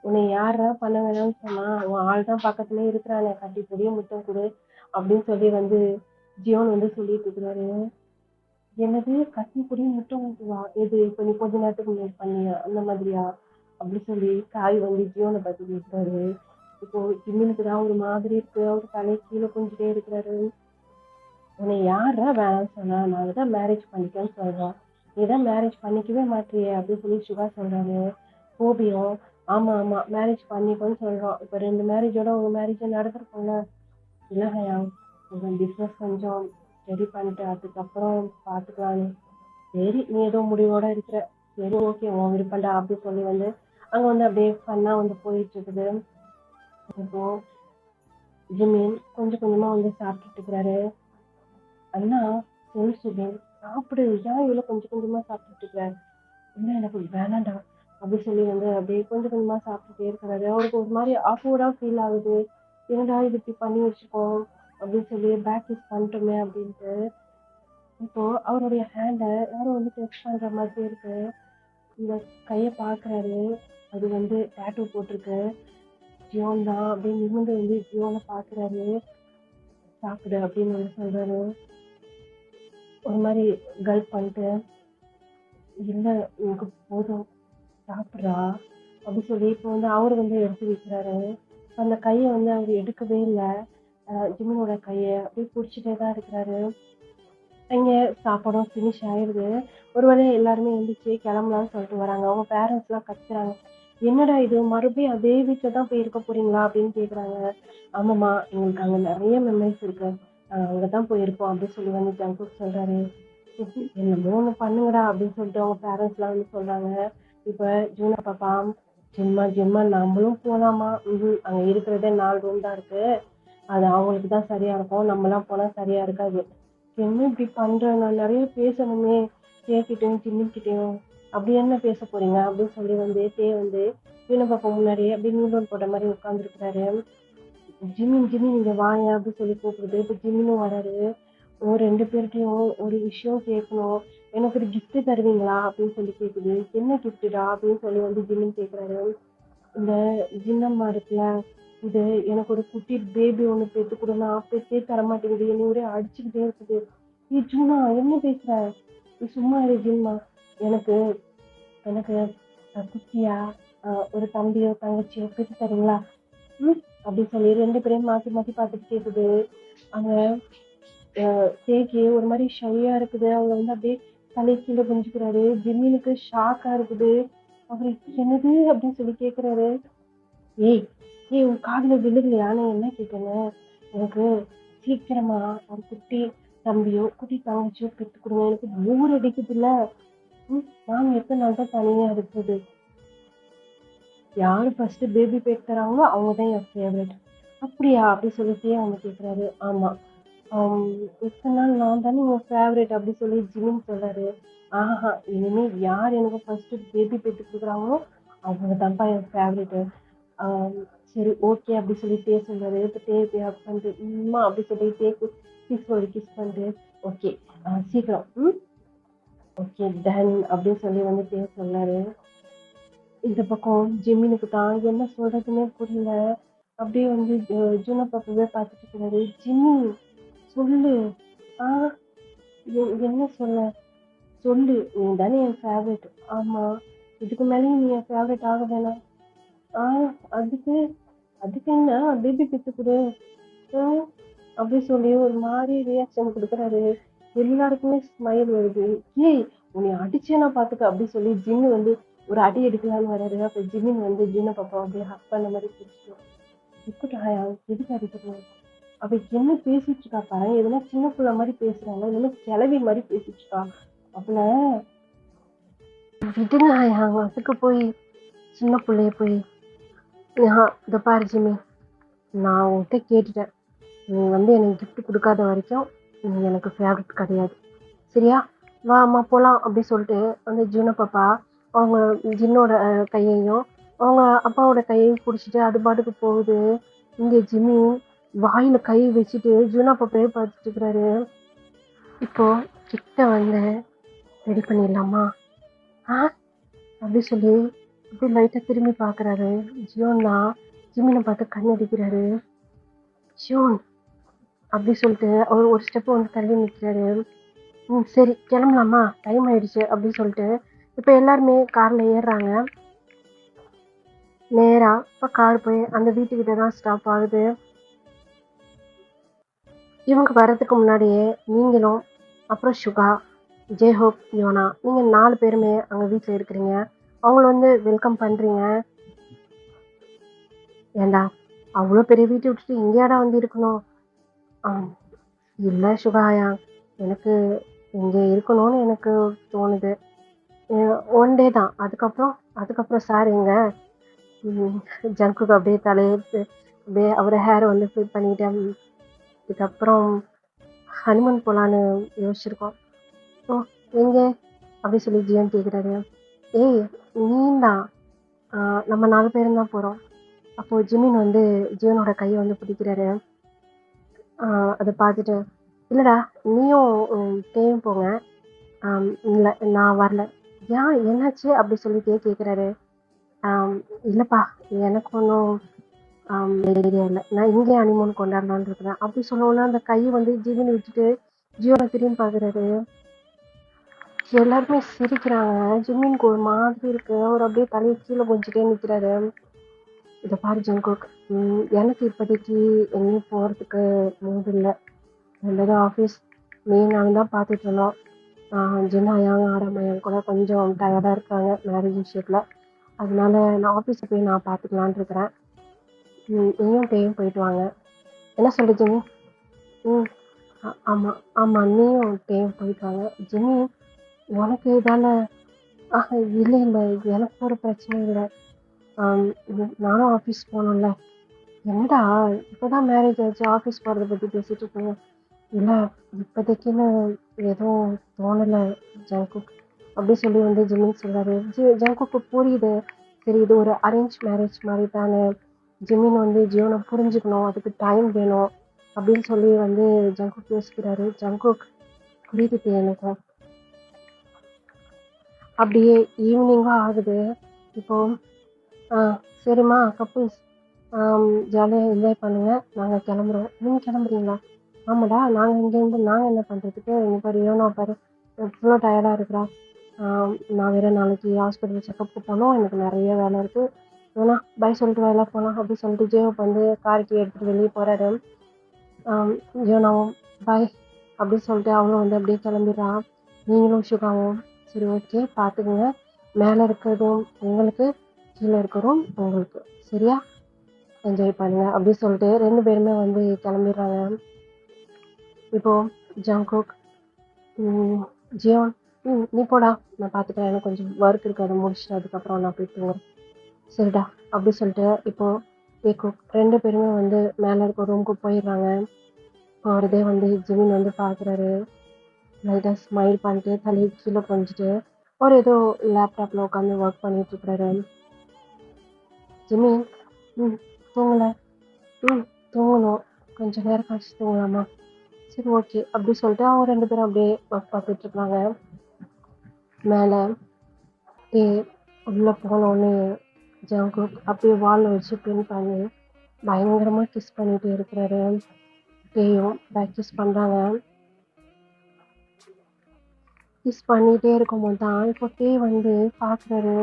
உன்னை யாரா பண்ண வேணாம்னு சொன்னா, உன் ஆள் தான் பக்கத்துலயே இருக்கிறானே, கட்டி பொடிய முத்தம் கொடு அப்படின்னு சொல்லி வந்து ஜியோன் வந்து சொல்லிட்டு இருக்கிறாரு. என்னது கட்டி பொடி முத்தம் கொடுவா? எது இப்ப நீ கொஞ்ச நேரத்துக்கு முன்னாடி பண்ணியா அந்த மாதிரியா அப்படி சொல்லி காய் வந்து ஜியோனை பத்தி கேட்கிறாரு. இப்போ ஜிம்மினுக்கு தான் ஒரு மாதிரி இருக்கு, அவரு தலையை கீழே குஞ்சிட்டே இருக்கிறாரு. உன்னை யாரா வேணாம்னு சொன்னா, நாங்க தான் மேரேஜ் பண்ணிக்கன்னு சொல்றோம், நீ தான் மேரேஜ் பண்ணிக்கவே மாட்டியே அப்படின்னு சொல்லி சுகா சொல்றாரு. கோபியும் ஆமா ஆமா மேரேஜ் பண்ணிக்கோன்னு சொல்றோம், இப்ப 2 மேரேஜோட உங்க மேரேஜ் நடந்திருக்கும்ல. இல்லையா, உங்க பிசினஸ் கொஞ்சம் ரெடி பண்ணிட்டு அதுக்கப்புறம் பாத்துக்கலான்னு. சரி நீ ஏதோ முடிவோட இருக்கிற, சரி ஓகே உன் விருப்பம்டா அப்படின்னு சொல்லி வந்து அங்க வந்து அப்படியே ஃபன்னா வந்து போயிட்டு இருக்குது. இப்போ ஜிமின் கொஞ்சம் கொஞ்சமா வந்து சாப்பிட்டுட்டு இருக்கிறாரு. அண்ணா சொல்லு சுபின், சாப்பிடு, ஏன் இவ்வளவு கொஞ்சம் கொஞ்சமா சாப்பிட்டுட்டு இருக்கிறாரு? இல்லை எனக்கு வேணாண்டா அப்படி சொல்லி வந்து அப்படியே கொஞ்சம் கொஞ்சமா சாப்பிட்டுட்டே இருக்கிறாரு. அவருக்கு ஒரு மாதிரி ஆக்வர்டா ஃபீல் ஆகுது. என்னடா இது இப்படி பண்ணி வச்சுக்கோம் அப்படின்னு சொல்லி பேக் கிஸ் பண்ணிட்டோமே அப்படின்ட்டு. இப்போ அவருடைய ஹேண்டை யாரும் வந்து டச் பண்ற மாதிரி இருக்கு. இந்த கையை பார்க்குறாரு. அது வந்து டேட்டூ போட்டிருக்கு. ஜியோன் தான் அப்படின்னு நிமிர்ந்து வந்து ஜியோனை பார்க்குறாரு. சாப்பிடு அப்படின்னு வந்து சொல்றாரு. ஒரு மாதிரி கல்ப் பண்ணிட்டு, இல்லை எனக்கு போதும் சாப்பிட்றா அப்படி சொல்லி இப்போ வந்து அவர் வந்து எடுத்து வைக்கிறாரு. அந்த கையை வந்து அவர் எடுக்கவே இல்லை. ஜிமினோட கையை அப்படியே பிடிச்சிட்டே தான் இருக்கிறாரு. அங்கே சாப்பாடும் ஃபினிஷ் ஆயிடுது. ஒருவேளை எல்லாருமே எழுந்திரிச்சு கிளம்பலாம்னு சொல்லிட்டு வராங்க. அவங்க பேரண்ட்ஸ்லாம் கத்துறாங்க. என்னடா இது மறுபடியும் அதே வீட்டில் தான் போய் இருக்க போறீங்களா அப்படின்னு கேட்குறாங்க. ஆமாம்மா எங்களுக்கு அங்கே நிறைய மெமரிஸ் இருக்கு. அங்கே தான் போயிருக்கோம் அப்படின்னு சொல்லி வந்து ஜங்குக் சொல்றாரு. என்னமோ ஒன்று பண்ணுங்கடா அப்படின்னு சொல்லிட்டு அவங்க பேரண்ட்ஸ்லாம் வந்து சொல்றாங்க. இப்போ ஜூனா பாப்பா ஜிம்மா ஜிம்மா நம்மளும் போகலாமா? அங்கே இருக்கிறதே 4 ரூம் தான் இருக்கு. அது அவங்களுக்கு தான் சரியா இருக்கும். நம்மலாம் போனால் சரியா இருக்காது. என்ன இப்படி பண்ற? நான் நிறைய பேசணுமே தேக்கிட்டையும் ஜிம்மிக்கிட்டையும். அப்படி என்ன பேச போறீங்க அப்படின்னு சொல்லி வந்து வந்து ஜீவன பாப்பா முன்னாடியே அப்படியே நூலோன் போட்ட மாதிரி உட்காந்துருக்கிறாரு. ஜிமின் ஜிமின் இங்க வாங்க அப்படின்னு சொல்லி கூப்பிடுது. இப்போ ஜிமினும் வராரு. ஒரு 2 பேர்கிட்டையும் ஒரு விஷயம் கேட்கணும். எனக்கு ஒரு gift தருவீங்களா அப்படின்னு சொல்லி கேட்குது. என்ன கிஃப்ட்டுடா அப்படின்னு சொல்லி வந்து ஜிமின் கேட்குறாரு. இந்த ஜின்னம்மா இருக்குல்ல, இது எனக்கு ஒரு குட்டி பேபி ஒன்று பெற்று கொடுனா பெற்றே தரமாட்டேங்குது. என்னை ஒரே அடிச்சுக்கிட்டே இருக்குது. ஜூனா என்ன பேசுற? நீ சும்மா இரு ஜிம்மா. எனக்கு எனக்கு குட்டியா ஒரு தம்பியோ தங்கச்சியோ பெற்று தரீங்களா? அப்படின்னு சொல்லி 2 பேரையும் மாற்றி மாற்றி பார்த்துட்டு கேட்குது. அங்க தேக்கி ஒரு மாதிரி ஷையா இருக்குது. அவங்க வந்து அப்படியே தலை கீழே குனிஞ்சுக்கிறாரு. ஜிம்மினுக்கு ஷாக்கா இருக்குது. அவர் என்னது அப்படின்னு சொல்லி கேட்குறாரு. ஏய் ஏய் உன் காதுல விழுகலையா? நான் என்ன கேட்டேன்னு? எனக்கு சீக்கிரமா ஒரு குட்டி தம்பியோ குட்டி தங்கச்சியோ பெற்று கொடுங்க. எனக்கு போர் அடிக்குதுல்ல. நாங்க எத்தனை நாள் தான் தனியா இருக்குது. யாரு ஃபர்ஸ்ட் பேபி பெட் தராங்களோ அவங்க தான் என் ஃபேவரட். அப்படியா அப்படி சொல்லிட்டே அவங்க கேட்குறாரு. ஆமா எத்தனை நாள் நான் தானே உன் ஃபேவரட் அப்படி சொல்லி ஜிமின் சொல்றாரு. ஆஹா இனிமே யார் எனக்கு ஃபர்ஸ்ட் பேபி பெற்று கொடுக்குறாங்களோ அவங்க தான்ப்பா என் ஃபேவரட்டு. சரி ஓகே அப்படி சொல்லி சொல்றாரு. இப்போ டே ஹக் பண்ணிட்டு அப்படி சொல்லி கிஸ் பண்ணிட்டு ஓகே சீக்கிரம் ஓகே டன் அப்படின்னு சொல்லி வந்து சொன்னாரு. இந்த பக்கம் ஜெமினுக்கு தான் என்ன சொல்றதுன்னே புரியல. அப்படியே வந்து ஜூன பாப்பாவே பார்த்துட்டு இருக்கிறாரு. ஜிம்மி சொல்லு. என்ன சொல்ல? சொல்லு. நீ தானே என் ஃபேவரட். ஆமா இதுக்கு மேலேயும் நீ என் ஃபேவரட் ஆக வேணாம். அதுக்கு அதுக்கு என்ன பேபி பெற்று கொடு அப்படி சொல்லி ஒரு மாதிரி ரியாக்ஷன் கொடுக்குறாரு. எல்லாருக்குமே ஸ்மைல் வருது. ஏய் உன்னை அடிச்சேனா பார்த்துக்க அப்படி சொல்லி ஜிம்மி வந்து ஒரு அடி எடுக்கலான்னு வராரு. அப்போ ஜிமின் வந்து ஜீன பாப்பா அப்படியே ஹக் பண்ண மாதிரி பிடிச்சிடும். இப்படாயா எதுக்கு அடிக்கணும்? அவ என்ன பேசிட்டு இருக்கா பாரு. எதுனா சின்ன பிள்ளை மாதிரி பேசுறாங்க. எதுனா கிளவி மாதிரி பேசிட்டு இருக்கா. அவளை விடுங்க ஆயா. அதுக்கு போய் சின்ன பிள்ளைய போய் இதை பாரு ஜிம்மி, நான் உன்கிட்ட கேட்டுட்டேன். நீ வந்து எனக்கு கிஃப்ட் கொடுக்காத வரைக்கும் நீ எனக்கு ஃபேவரட் கிடையாது. சரியா? வா அம்மா போகலாம் அப்படி சொல்லிட்டு அந்த ஜீன பாப்பா அவங்க ஜின்னோட கையையும் அவங்க அப்பாவோட கையையும் பிடிச்சிட்டு அது பாட்டுக்கு போகுது. இங்கே ஜிம்மி வாயில கையை வச்சுட்டு ஜூனா பாப்பையே பார்த்துட்டு இருக்கிறாரு. இப்போ கிட்ட வந்து ரெடி பண்ணிடலாமா அப்படி சொல்லி இப்படி லைட்டாக திரும்பி பார்க்குறாரு. ஜியோன் தான் ஜிம்மினை பார்த்து கண் அடிக்கிறாரு. ஜியோன் அப்படி சொல்லிட்டு அவர் ஒரு ஸ்டெப்பு வந்து தள்ளி நிற்கிறாரு. சரி கிளம்பலாமா டைம் ஆயிடுச்சு அப்படின்னு சொல்லிட்டு இப்போ எல்லாருமே காரில் ஏறுறாங்க. நேராக இப்போ கார் போய் அந்த வீட்டுக்கிட்ட தான் ஸ்டாப் ஆகுது. இவங்க வர்றதுக்கு முன்னாடியே நீங்களும் அப்புறம் சுகா ஜெய்ஹோப் யோனா நீங்கள் 4 பேருமே அங்கே வீட்டில் இருக்கிறீங்க. அவங்கள வந்து வெல்கம் பண்ணுறீங்க. ஏண்டா அவ்வளோ பெரிய வீட்டை விட்டுட்டு இங்கேயாடா வந்து இருக்கணும்? இல்லை சுகாயா, எனக்கு இங்கே இருக்கணும்னு எனக்கு தோணுது. 1 டே தான். அதுக்கப்புறம் சார் எங்க ஜங்குக்கு அப்படியே தலையை அப்படியே அவர் ஹேரை வந்து ஃபில் பண்ணிட்டேன். இதுக்கப்புறம் ஹனிமூன் போகலான்னு யோசிச்சிருக்கோம். எங்கே அப்படி சொல்லி ஜியன் கேட்குறாரு. ஏய் நீந்தான், நம்ம 4 பேரும் தான் போகிறோம். அப்போது ஜிமின் வந்து ஜியனோட கையை வந்து பிடிக்கிறாரு. அதை பார்த்துட்டு இல்லைடா நீயும் தேயும் போங்க. இல்லை நான் வரல. ஏன் என்னாச்சு அப்படி சொல்லிட்டே கேட்குறாரு. இல்லைப்பா, எனக்கு ஒன்றும் ஐடியா இல்லை, நான் இங்கே ஹனிமூன் கொண்டாடலான்னு இருக்கிறேன் அப்படி சொன்னோன்னா அந்த கை வந்து ஜிவின்னு விட்டுட்டு ஜியோனை திரும்பி பார்க்குறாரு. எல்லாருமே சிரிக்கிறாங்க. ஜிம்மினுக்கு ஒரு மாதிரி இருக்கு. அவர் அப்படியே தலையை கீழே கொஞ்சிட்டே நிற்கிறாரு. இதை பாரு ஜங்குக், எனக்கு இப்போதைக்கு எங்கேயும் போகிறதுக்கு மூடு இல்லை. ரெண்டு ஆஃபீஸ் நானும் தான் பார்த்துட்டு இருந்தோம். ஜின்னாயாங்க ஆடாமையாங்க கூட கொஞ்சம் டயர்டாக இருக்காங்க மேரேஜ் விஷயத்தில். அதனால நான் ஆஃபீஸில் போய் நான் பார்த்துக்கலான் இருக்கிறேன். நீயும் பேயும் போயிட்டு வாங்க. என்ன சொல்லு ஜிம்மி? ஆமாம் ஆமாம், நீயும் பேயும் போயிட்டு வாங்க. ஜிம்மி, உனக்கு இதால் இல்லை இல்லை, எனக்கு ஒரு பிரச்சனை இல்லை. நானும் ஆஃபீஸ் போகணும்ல. என்னடா இப்போதான் மேரேஜ் ஆச்சு, ஆஃபீஸ் போகிறத பற்றி பேசிகிட்டு இருக்கீங்க? இல்லை, இப்போதைக்குன்னு எதுவும் தோணலை ஜங்குக் அப்படி சொல்லி வந்து ஜிம்மின்னு சொல்கிறாரு. ஜங்குக்கு புரியுது, சரி இது ஒரு அரேஞ்ச் மேரேஜ் மாதிரி தானே, ஜிம்மின் வந்து ஜியோனை புரிஞ்சுக்கணும், அதுக்கு டைம் வேணும் அப்படின்னு சொல்லி வந்து ஜங்குக் யோசிக்கிறாரு. ஜங்குக் புரியுது எனக்கு. அப்படியே ஈவினிங்காக ஆகுது. இப்போது சரிம்மா கப்புள்ஸ், ஜாலியாக என்ஜாய் பண்ணுங்கள், நாங்கள் கிளம்புறோம். நீங்கள் கிளம்புறீங்களா? ஆமாடா, நாங்கள் இங்கேருந்து நாங்கள் என்ன பண்ணுறதுக்கு, இங்கே பாரு யோனா பாரு எவ்வளோ டயர்டாக இருக்கிறா. நான் வேறு நாளைக்கு ஹாஸ்பிட்டல் செக்கப்புக்கு போனோம், எனக்கு நிறைய வேலை இருக்குது. யோனா பை சொல்லிட்டு வேலை போகலாம் அப்படி சொல்லிட்டு ஜேவப் வந்து கார்கி எடுத்துகிட்டு வெளியே போகிறாரு. யோனாவும் பாய் அப்படின்னு சொல்லிட்டு அவளும் வந்து அப்படியே கிளம்பிடுறான். நீங்களும் சுகாவும் சரி ஓகே பார்த்துக்குங்க, மேலே இருக்கிறதும் உங்களுக்கு, கீழே இருக்கிறதும் உங்களுக்கு, சரியா? என்ஜாய் பண்ணுங்க அப்படி சொல்லிட்டு 2 பேருமே வந்து கிளம்பிடுறாங்க. இப்போது ஜங்குக், ஜியோன், நீ போடா, நான் பார்த்துக்கிறேன், எனக்கு கொஞ்சம் ஒர்க் இருக்குது, அதை முடிச்சுட்டு அதுக்கப்புறம் நான் போய் தூங்குறேன். சரிடா அப்படி சொல்லிட்டு இப்போது ஏகுக் 2 பேருமே வந்து மேலே இருக்க ரூமுக்கு போயிடுறாங்க. போகிறதே வந்து ஜிமின் வந்து பார்க்குறாரு. லைட்டாக ஸ்மைல் பண்ணிட்டு தலையை கீழே கொஞ்சிட்டு ஒரு ஏதோ லேப்டாப்பில் உட்காந்து ஒர்க் பண்ணிகிட்ருக்குறாரு. ஜிமின், தூங்கலை? தூங்கணும், கொஞ்சம் நேரம் கழிச்சு தூங்கலாமா? சரி ஓகே அப்படி சொல்லிட்டு அவங்க 2 பேரும் அப்படியே ஒர்க் பார்த்துட்ருக்காங்க. மேலே உள்ளே போனோடனே ஜங்குக் அப்படியே வாலில் வச்சு பின் பண்ணி பயங்கரமாக கிஸ் பண்ணிகிட்டே இருக்கிறாரு. டேயும் பேக் கிஸ் பண்ணுறாங்க. கிஸ் பண்ணிகிட்டே இருக்கும்போது தான் இப்போ டே வந்து பார்க்குறாரு.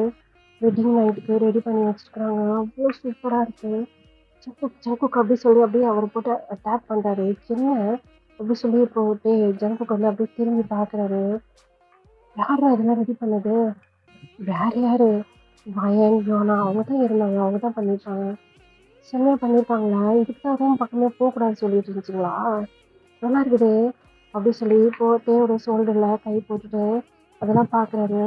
வெட்டிங் நைட்டுக்கு ரெடி பண்ணி வச்சுருக்குறாங்க, அவ்வளோ சூப்பராக இருக்குது. ஜங்குக் அப்படி சொல்லி அப்படியே அவரை போட்டு அட்டாக் பண்ணுறாரு. என்ன அப்படி சொல்லி இப்போ டே ஜங்குக் வந்து அப்படியே திரும்பி பார்க்குறாரு. யாரா இதெல்லாம் ரெடி பண்ணது? வேறு யார்? வயன் யோனா அவங்க தான் இருந்தாங்க, அவங்க தான் பண்ணியிருப்பாங்க. செம்மையாக பண்ணியிருப்பாங்களா? இதுக்கு தான் ரூம் பக்கமே போகக்கூடாதுன்னு சொல்லிட்டு இருந்துச்சுங்களா? நல்லா இருக்குது அப்படி சொல்லி இப்போது தேவோட ஷோல்டரில் கை போட்டுட்டு அதெல்லாம் பார்க்குறாரு.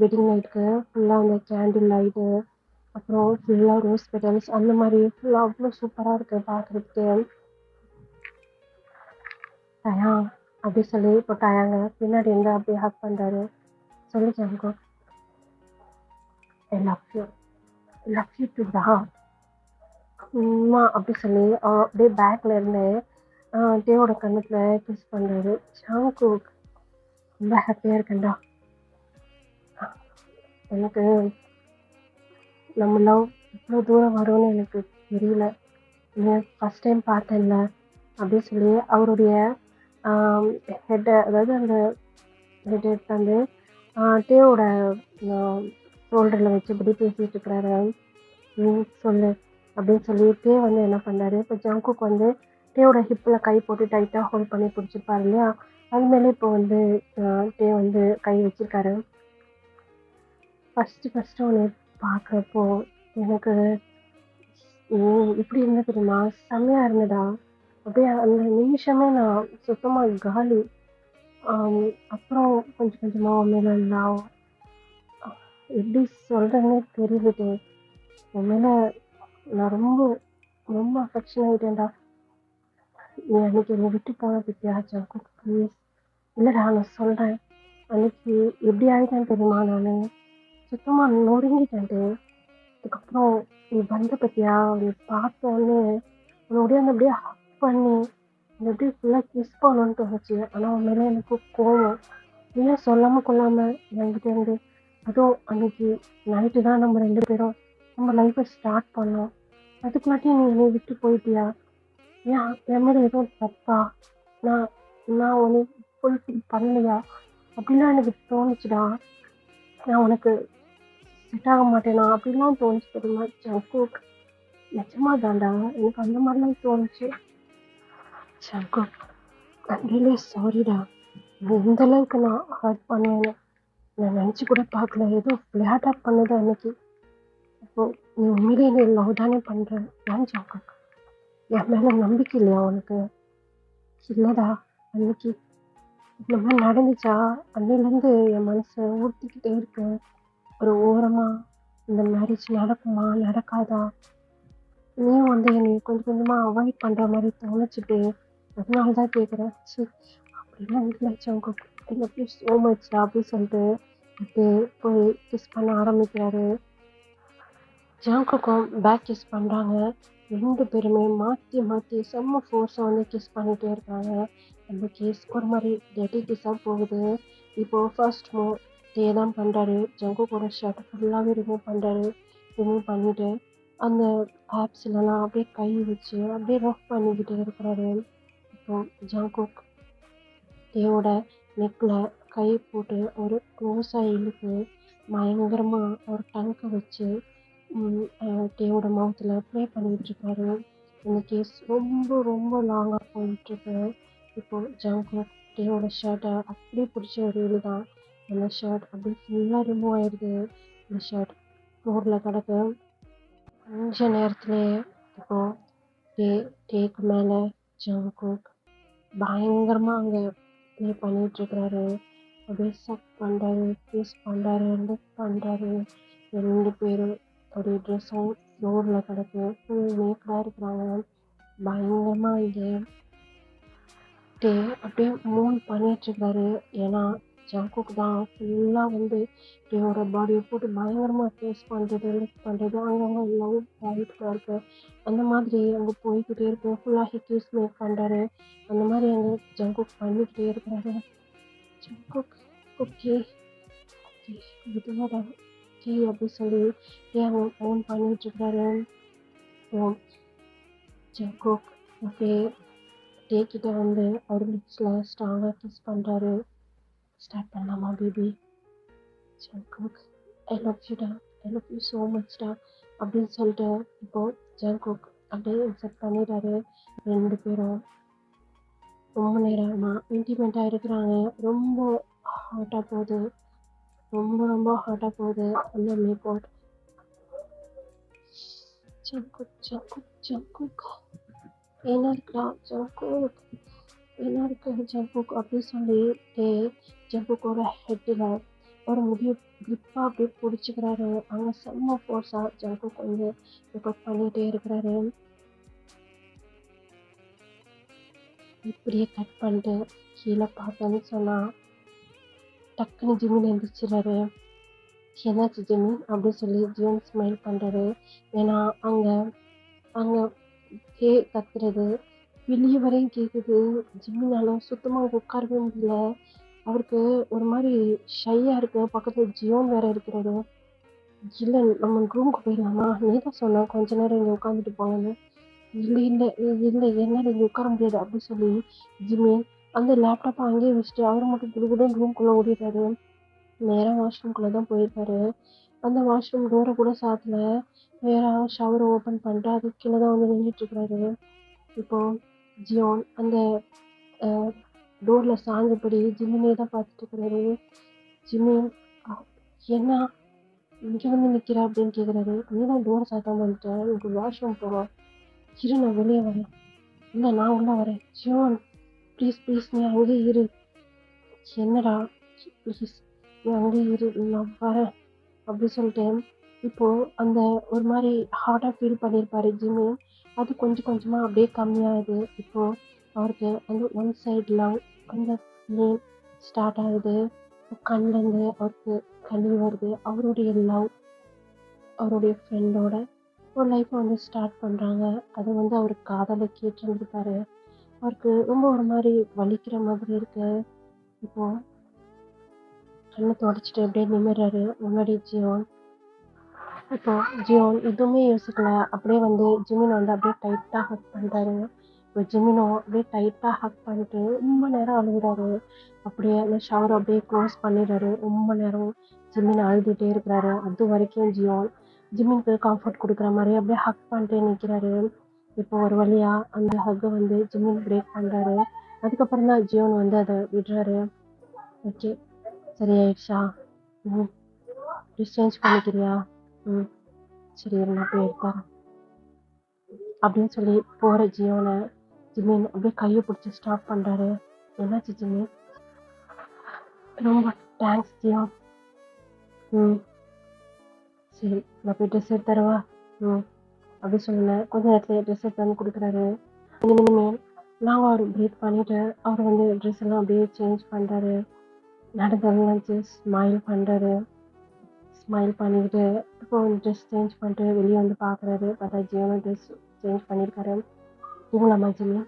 வெட்டிங் நைட்டுக்கு ஃபுல்லாக அந்த கேண்டில் லைட்டு, அப்புறம் ஃபுல்லாக ரோஸ் பெட்டல்ஸ், அந்த மாதிரி ஃபுல்லாக அவ்வளோ சூப்பராக இருக்குது பார்க்குறதுக்கு. டயா அப்படி சொல்லி இப்போ டயாங்க பின்னாடி இருந்து அப்படியே ஹக் பண்ணுறாரு. சொல்லி Jungkook, I love you to தான் அப்படி சொல்லி அப்படியே பேக்கில் இருந்து தேவோட கண்ணத்தில் கிஸ் பண்ணுறாரு. ஜங்குக் ரொம்ப ஹாப்பியாக இருக்கேன்டா. எனக்கு நம்ம லவ் இவ்வளோ தூரம் வரும்னு எனக்கு தெரியல, நீ ஃபஸ்ட் டைம் பார்த்தேன்ல அப்படின்னு சொல்லி அவருடைய ஹெட்டை, அதாவது அந்த ஹெட்டை எடுத்து வந்து டேவோட ஷோல்டரில் வச்சுபடி பேசிகிட்டு இருக்கிறாரு. சொல்லு அப்படின்னு சொல்லி டே வந்து என்ன பண்ணாரு, இப்போ ஜங்குக் வந்து டேவோட ஹிப்பில் கை போட்டு டைட்டாக ஹோல்ட் பண்ணி பிடிச்சிருப்பாரு இல்லையா, அதுமாரி இப்போ வந்து டே வந்து கை வச்சிருக்காரு. ஃபஸ்ட்டு ஒன்று பார்க்குறப்போ எனக்கு இப்படி இருந்தது தெரியுமா, செம்மையாக இருந்ததா. அப்படியே அந்த நிமிஷமே நான் சுத்தமாக காலி. அப்புறம் கொஞ்சம் கொஞ்சமாக மேலே நான் எப்படி சொல்கிறேன்னே தெரியலட்டு, உன் மேலே நான் ரொம்ப ரொம்ப அஃபெக்ஷன் ஆகிட்டேன்டா. நீ அன்றைக்கி என்னை விட்டு போன பற்றியா ஜங்குக் ப்ளீஸ்? இல்லைடா நான் சொல்கிறேன், அன்றைக்கி எப்படி ஆகிட்டேன்னு தெரியுமா, நான் சுத்தமாக நொறுங்கிட்டேன்ட்டு. அதுக்கப்புறம் நீ வந்த பற்றியா, நீ பார்த்தோன்னே உன்னோடைய அந்த அப்படியே ஹக் பண்ணி அந்த அப்படியே ஃபுல்லாக கிஸ் பண்ணணுன்னு தோணுச்சு. ஆனால் உன் மேலே எனக்கு கோவம், ஏன் சொல்லாம கொள்ளாம என்கிட்ட இருந்து அதுவும் அன்னைக்கு நைட்டு தான் நம்ம 2 பேரும் நம்ம லைஃப்பை ஸ்டார்ட் பண்ணோம். அதுக்குள்ளாட்டி நீ என்னை விட்டு போயிட்டியா? ஏன் என் மேல எதுவும் தப்பா? நான் நான் உன்னை ஃபுல்ஃபில் பண்ணலையா? அப்படிலாம் எனக்கு தோணுச்சுடா. நான் உனக்கு செட் ஆக மாட்டேனா? அப்படிலாம் தோணுச்சு தெரியுமா ஜங்குக்? நிஜமா தான்டா எனக்கு அந்த மாதிரிலாம் தோணுச்சு. ஜங்குக், ஐம் ரியலி சாரிடா. நீ இந்த அளவுக்கு நான் ஹர்ட் பண்ணுவேன்னு நான் நினச்சி கூட பார்க்கல. ஏதோ ஃப்ளாட்டாக பண்ணது அன்னைக்கு. இப்போ நீ உண்மையிலே என்னை லவ் தானே பண்ணுற? ஏன் ஜங்குக்? என் மேலே நம்பிக்கை இல்லையா உனக்கு? இல்லைடா. அன்னைக்கு இந்த மாதிரி நடந்துச்சா? அன்னையிலேருந்து என் மனசை ஊற்றிக்கிட்டே இருக்கு. ஒரு ஓரமாக இந்த மேரேஜ் நடக்குமா நடக்காதா? நீயும் வந்து என்னை கொஞ்சம் கொஞ்சமாக அவாய்ட் பண்ணுற மாதிரி தோணுச்சுட்டு, அதனால தான் கேட்குறேன். சரி, அப்படிலாம் இல்லை Jungkook. I love you so மச்டா அப்படின்னு சொல்லிட்டு அப்படியே போய் கிஸ் பண்ண ஆரம்பிக்கிறாரு. ஜங்குக்கும் பேக் கிஸ் பண்ணுறாங்க. 2 பேருமே மாற்றி மாற்றி செம்ம ஃபோர்ஸாக வந்து கிஸ் பண்ணிகிட்டே இருக்காங்க. அந்த கிஸ் ஒரு மாதிரி டெட்டி கிஸ்ஸாக போகுது. இப்போது ஃபர்ஸ்ட் மூவ் டே தான் பண்ணுறாரு. ஜங்குக்கோட ஷர்ட் ஃபுல்லாகவே ரிமூவ் பண்ணுறாரு. ரிமூவ் பண்ணிவிட்டு அந்த ஆப்ஸ்லலாம் அப்படியே கை வச்சு அப்படியே ரஃப் பண்ணிக்கிட்டே இருக்கிறாரு. இப்போ ஜங்குக் டேவோட நெக்கில் கை போட்டு ஒரு க்ளோஸாக இழுத்து பயங்கரமாக ஒரு டங்கை வச்சு டேவோட மவுத்தில் ப்ளே பண்ணிகிட்ருக்காரு. இந்த கேஸ் ரொம்ப ரொம்ப லாங்காக போயிட்டுருக்கு. இப்போது ஜங்குக் டேவோட ஷர்ட்டை அப்படியே பிடிச்சி ஒரு இழு தான். அந்த ஷர்ட் அப்படியே ஃபுல்லாக ரிமூவ் ஆயிடுது. இந்த ஷர்ட் ஃப்ளோரில் கிடக்கு. கொஞ்ச நேரத்துலேயே இப்போது டேக்கு மேலே ஜங்குக் பயங்கரமாக அங்கே ப்ளே பண்ணிகிட்ருக்கிறாரு. அப்படியே சக் பண்ணுறாரு, கிஸ் பண்ணுறாரு, லிக் பண்ணுறாரு. 2 பேரும் அப்படியே ட்ரெஸ்ஸும் ஃப்ளோரில் கிடக்கு. ஃபுல் நேக்கடாக இருக்கிறாங்க. பயங்கரமாக இங்கே டே அப்படியே மூவ் பண்ணிகிட்ருக்காரு. ஏன்னா ஜங்குக் தான் ஃபுல்லாக வந்து டேவோட பாடியை போட்டு பயங்கரமாக டேஸ் பண்ணுறது, லிக் பண்ணுறது, அங்கங்கே லவ் ஆகிட்டு தான் இருக்கு. அந்த மாதிரி அங்கே போய்கிட்டே இருக்கு. ஃபுல்லாக ஹிக்கிஸ் மேக் பண்ணுறாரு. அந்த மாதிரி அங்கே ஜங்குக் பண்ணிக்கிட்டே இருக்கிறாரு. ஜங்குக் ஓகே ஓகே இதுவாக ஓகே அப்படி சொல்லி டே அங்கே மூவ் பண்ணிகிட்ருக்கிறாரு. ஜங்குக் அப்படியே டே கிட்ட வந்து அவர் லிப்ஸில் ஸ்ட்ராங்காக கிஸ் பண்ணுறாரு. ஸ்டார்ட் பண்ணலாமா பேபி? ஜங்குக் ஐ லவ் யூடா, ஐ லவ் யூ ஸோ மச்டா அப்படின்னு சொல்லிட்டு இப்போது ஜங்குக் அப்படியே இன்செப்ட் பண்ணிடுறாரு. 2 பேரும் ரொம்ப நேரமாக இன்டிமேட்டாக இருக்கிறாங்க. ரொம்ப ஹாட்டாக போகுது. ரொம்ப ரொம்ப ஹாட்டாக போகுது அந்த make out. Jungkook Jungkook Jungkook என்ன இருக்குடா ஜங்குக், என்ன இருக்கு ஜங்குக் அப்படி சொல்லிட்டு ஜங்குக்கோட ஹெட்டில் ஒரு முடியை கிரிப்பாக அப்படியே பிடிச்சிக்கிறாரு. அங்கே செம்ம ஃபோர்ஸாக ஜங்குக் வந்து ரெக்கார்ட் பண்ணிகிட்டே இருக்கிறாரு. இப்படியே கட் பண்ணிட்டு கீழே பார்த்தேன்னு சொன்னால் டக்குன்னு ஜிம்மின் எழுந்திரிச்சிடுறாரு. என்னாச்சு ஜிம்மி அப்படின்னு சொல்லி ஜியோன் ஸ்மைல் பண்ணுறாரு. ஏன்னா அங்கே அங்கே கத்துறது வெளியே வரையும் கேட்குது. ஜிம்மினால சுத்தமாக உட்காரவே முடியல. அவருக்கு ஒரு மாதிரி ஷையாக இருக்கு. பக்கத்தில் ஜியோன் வேற இருக்கிறாரு. இல்லை நம்ம ரூமுக்கு போயிடலாமா? நீ தான் சொன்ன கொஞ்ச நேரம் இங்கே உட்காந்துட்டு போங்கன்னு. இல்லை இல்லை இல்லை என்னால் இங்கே உட்கார முடியாது அப்படின்னு சொல்லி ஜிம்மி அந்த லேப்டாப்பை அங்கேயே வச்சுட்டு அவர் மட்டும் குடுகுடுன்னு ரூம்குள்ளே ஓடிடுறாரு. நேராக வாஷ்ரூம்குள்ளே தான் போயிருக்காரு. அந்த வாஷ்ரூம் டோரை கூட சாத்தல. நேராக ஷவரை ஓப்பன் பண்ணிட்டு அது கீழே தான் வந்து நின்றுட்டுருக்கிறாரு. இப்போது ஜியோன் அந்த டோரில் சாஞ்சபடி ஜிம்மினே தான் பார்த்துட்டு இருக்கிறாரு. ஜிம்மி என்ன இங்கே வந்து நிற்கிற அப்படின்னு கேட்குறாரு. நீ தான் டோரை சாத்தாமல் வந்துட்டேன், எனக்கு வாஷ்ரூம் போகணும், இரு நான் வெளியே வரேன். இல்லை நான் உள்ளே வரேன். ஜியோன் ப்ளீஸ் ப்ளீஸ் நீ அங்கேயே இரு. என்னடா ப்ளீஸ் நீ அங்கேயே இரு நான் வரேன் அப்படி சொல்லிட்டு இப்போது அந்த ஒரு மாதிரி ஹார்டாக ஃபீல் பண்ணியிருப்பாரு ஜிம்மி. அது கொஞ்சம் கொஞ்சமாக அப்படியே கம்மியாகுது. இப்போது அவருக்கு அந்த ஒன் சைட் லவ் அந்த நேம் ஸ்டார்ட் ஆகுது. கண்லேருந்து அவருக்கு கண்ணீர் வருது. அவருடைய லவ் அவருடைய ஃப்ரெண்டோட ஒரு லைஃப்பை வந்து ஸ்டார்ட் பண்ணுறாங்க. அது வந்து அவர் காதலை கேட்டுருந்துருக்காரு. அவருக்கு ரொம்ப ஒரு மாதிரி வலிக்கிற மாதிரி இருக்குது. இப்போது கண்ணை தொடச்சிட்டு அப்படியே நிமிர்றாரு முன்னாடி ஜியோன். இப்போ ஜியோன் எதுவுமே யோசிக்கல, அப்படியே வந்து ஜிமின் வந்து அப்படியே டைட்டாக ஹக் பண்ணுறாரு. இப்போ ஜிமினோ அப்படியே டைட்டாக ஹக் பண்ணிட்டு ரொம்ப நேரம் அழுகுறாரு. அப்படியே அந்த ஷவர் அப்படியே க்ளோஸ் பண்ணிடுறாரு. ரொம்ப நேரம் ஜிமின் அழுதுகிட்டே இருக்கிறாரு. அது வரைக்கும் ஜிமினுக்கு கம்ஃபர்ட் கொடுக்குற மாதிரி அப்படியே ஹக் பண்ணிட்டு நிற்கிறாரு. இப்போ ஒரு வழியா அந்த ஹக்கை வந்து ஜிமின் பிரேக் பண்ணுறாரு. அதுக்கப்புறம் தான் ஜியோன் வந்து அதை விடுறாரு. ஓகே, சரி ஆயிடுச்சா? ட்ரெஸ் சேஞ்ச் பண்ணிக்கிறியா? சரி, நான் போய் எடுத்தாரேன் அப்படின்னு சொல்லி போகிற ஜிமின் அப்படியே கையை பிடிச்சி ஸ்டாப் பண்ணுறாரு. என்னாச்சு ஜிமின்? ரொம்ப தேங்க்ஸ் ஜியோன். சரி, நான் போய் ட்ரெஸ் எடுத்துறவா? அப்படி சொன்னேன். கொஞ்ச நேரத்துல ட்ரெஸ் எடுத்து வந்து கொடுக்குறாரு. இனிமேல் நாங்கள் அவர் பிரீத் பண்ணிவிட்டு அவர் வந்து ட்ரெஸ் எல்லாம் அப்படியே சேஞ்ச் பண்ணுறாரு. நடந்ததெல்லாம் ஸ்மைல் பண்ணுறாரு. ஸ்மைல் பண்ணிக்கிட்டு இப்போ ட்ரெஸ் சேஞ்ச் பண்ணிட்டு வெளியே வந்து பார்க்குறாரு. பார்த்தா ஜியோனும் ட்ரெஸ் சேஞ்ச் பண்ணியிருக்காரு. இவங்களாம்மா ஜிம்மி?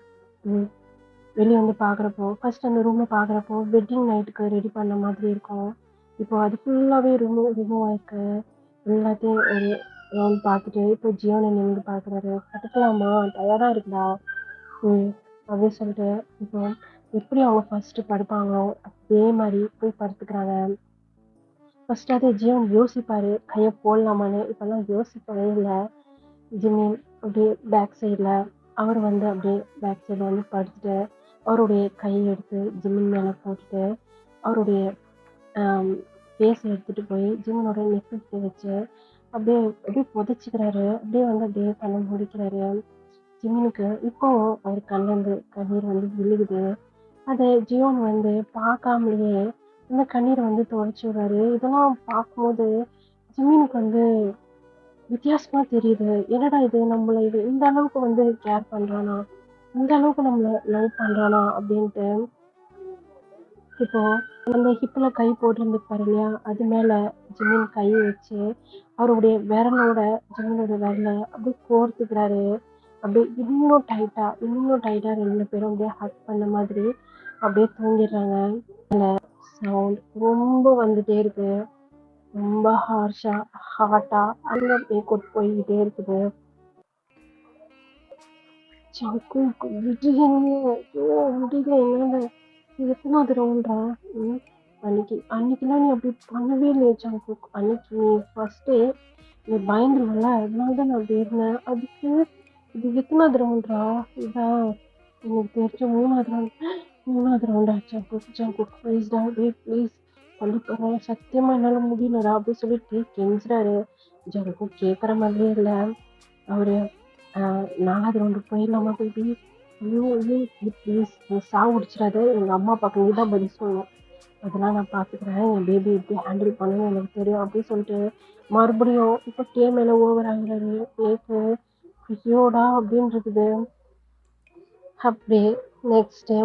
வெளியே வந்து பார்க்குறப்போ ஃபர்ஸ்ட் அந்த ரூமை பார்க்குறப்போ வெட்டிங் நைட்டுக்கு ரெடி பண்ண மாதிரி இருக்கும். இப்போ அது ஃபுல்லாகவே ரிமூவ் ஆயிருக்கு. எல்லாத்தையும் ஒரு ரவுண்ட் பார்த்துட்டு இப்போ ஜியோனை நின்று பார்க்குறாரு. படுக்கலாமா? டயர்டாக இருக்குதா? அப்படின்னு சொல்லிட்டு இப்போ எப்படி அவங்க ஃபர்ஸ்ட் படுப்பாங்களோ அதே மாதிரி போய் படுத்துக்கிறாங்க. ஃபர்ஸ்டாவது ஜியோன் யோசிப்பாரு கையை போடலாமான்னு. இப்பெல்லாம் யோசிக்கவே இல்லை. ஜிமின் அப்படியே பேக் சைடில் அவர் வந்து அப்படியே பேக் சைடில் வந்து படுத்துட்டு அவருடைய கையை எடுத்து ஜிமின் மேலே போட்டுட்டு அவருடைய ஃபேஸை எடுத்துகிட்டு போய் ஜிமினோட நெக்கிட்ட வச்சு அப்படியே அப்படியே புதைச்சிக்கிறாரு. அப்படியே வந்து அப்படியே கண்ணை முடிக்கிறாரு. ஜிமினுக்கு இப்போ அவர் கண்ணிலேருந்து கண்ணீர் வந்து விழுகுது. அதை ஜியோன் வந்து பார்க்காமலேயே இந்த கண்ணீரை வந்து துடைச்சி விடுறாரு. இதெல்லாம் பார்க்கும்போது ஜிமினுக்கு வந்து வித்தியாசமா தெரியுது. என்னடா இது, நம்மளை இது இந்த அளவுக்கு வந்து கேர் பண்றானா, இந்த அளவுக்கு நம்மளை லவ் பண்றானா அப்படின்ட்டு. இப்போ அந்த ஹிப்ல கை போட்டிருந்துப்பாரு இல்லையா, அது மேல ஜிமின் கை வச்சு அவருடைய விரலோட ஜிமினோட விரலை அப்படியே கோர்த்துக்கிறாரு. அப்படியே இன்னும் டைட்டா 2 பேரும் அப்படியே ஹக் பண்ண மாதிரி அப்படியே தூங்கிடுறாங்க. சவுண்ட் ரொம்ப வந்துட்டே இருக்கு. ரொம்ப ஹார்ஷா ஹார்ட்டா அங்க கொண்டு போய்கிட்டே இருக்குது. ஜங்குக் விடுங்க, ஐயோ முடியல, என்னால எத்தனாவது ரவுண்டா? அன்னைக்கெல்லாம் நீ அப்படி பண்ணவே இல்லையே ஜங்குக். அன்னைக்கு நீ ஃபர்ஸ்ட் நீ பயந்துருவல, அதனாலதான் நான் அப்படி இருந்தேன். அதுக்கு இது எத்தனாவது ரவுண்டா? இதான் எனக்கு தெரிஞ்ச மூணாவது ரவுண்டா. ஜங்குக் ப்ளீஸ்டா, ப்ளீஸ் கண்டிப்பா சத்தியமா என்னால முடியலடா அப்படின்னு சொல்லிட்டு கெஞ்சுறாரு. ஜங்குக் கேட்குற மாதிரியே இல்லை. அவரு 4வது ரவுண்டு போயிடலாமா பேபி? ஐயோ ப்ளீஸ் நீ சாவு குடிச்சிடாத, எங்கள் அம்மா அப்பாவுக்கு நீ தான் பதில் சொல்லணும், அதெல்லாம் நான் பார்த்துக்கிறேன், என் பேபி எப்படி ஹேண்டில் பண்ணணும்னு எனக்கு தெரியும் அப்படின்னு சொல்லிட்டு மறுபடியும் இப்போ டே மேலே ஓவர் ஆகுறாரு. டேக்கு ஐயோடா அப்படின்னு இருக்குது. அப்படியே நெக்ஸ்ட் டே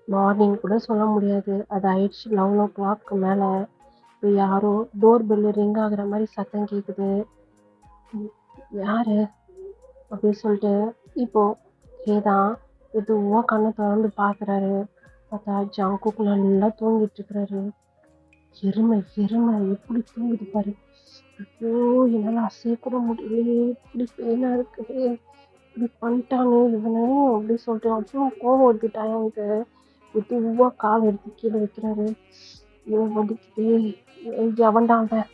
மார்னிங் கூட சொல்ல முடியாது, அது ஆயிடுச்சு 11 o'clock மேலே. இப்போ யாரோ டோர் பெல்லு ரிங் ஆகுற மாதிரி சத்தம் கேட்குது. யாரு அப்படின்னு சொல்லிட்டு இப்போ ஏதான் எதுவோ கண்ணை திறந்து பார்க்குறாரு. பார்த்தா ஜங்குக் நல்லா தூங்கிட்டு இருக்கிறாரு. எருமை எப்படி தூங்குது பாரு. ஐயோ என்னால் அசைய கூட முடியலையே, இப்படி பெயினா இருக்குது, இப்படி பண்ணிட்டானே இவனு அப்படின்னு சொல்லிட்டு அவ்வளோ கோவம் வந்துட்டான் எனக்கு. எதுவா கால் எடுத்து கீழே வைக்கிறாரு. இவன் வலிக்குது, எவன்டா அவன்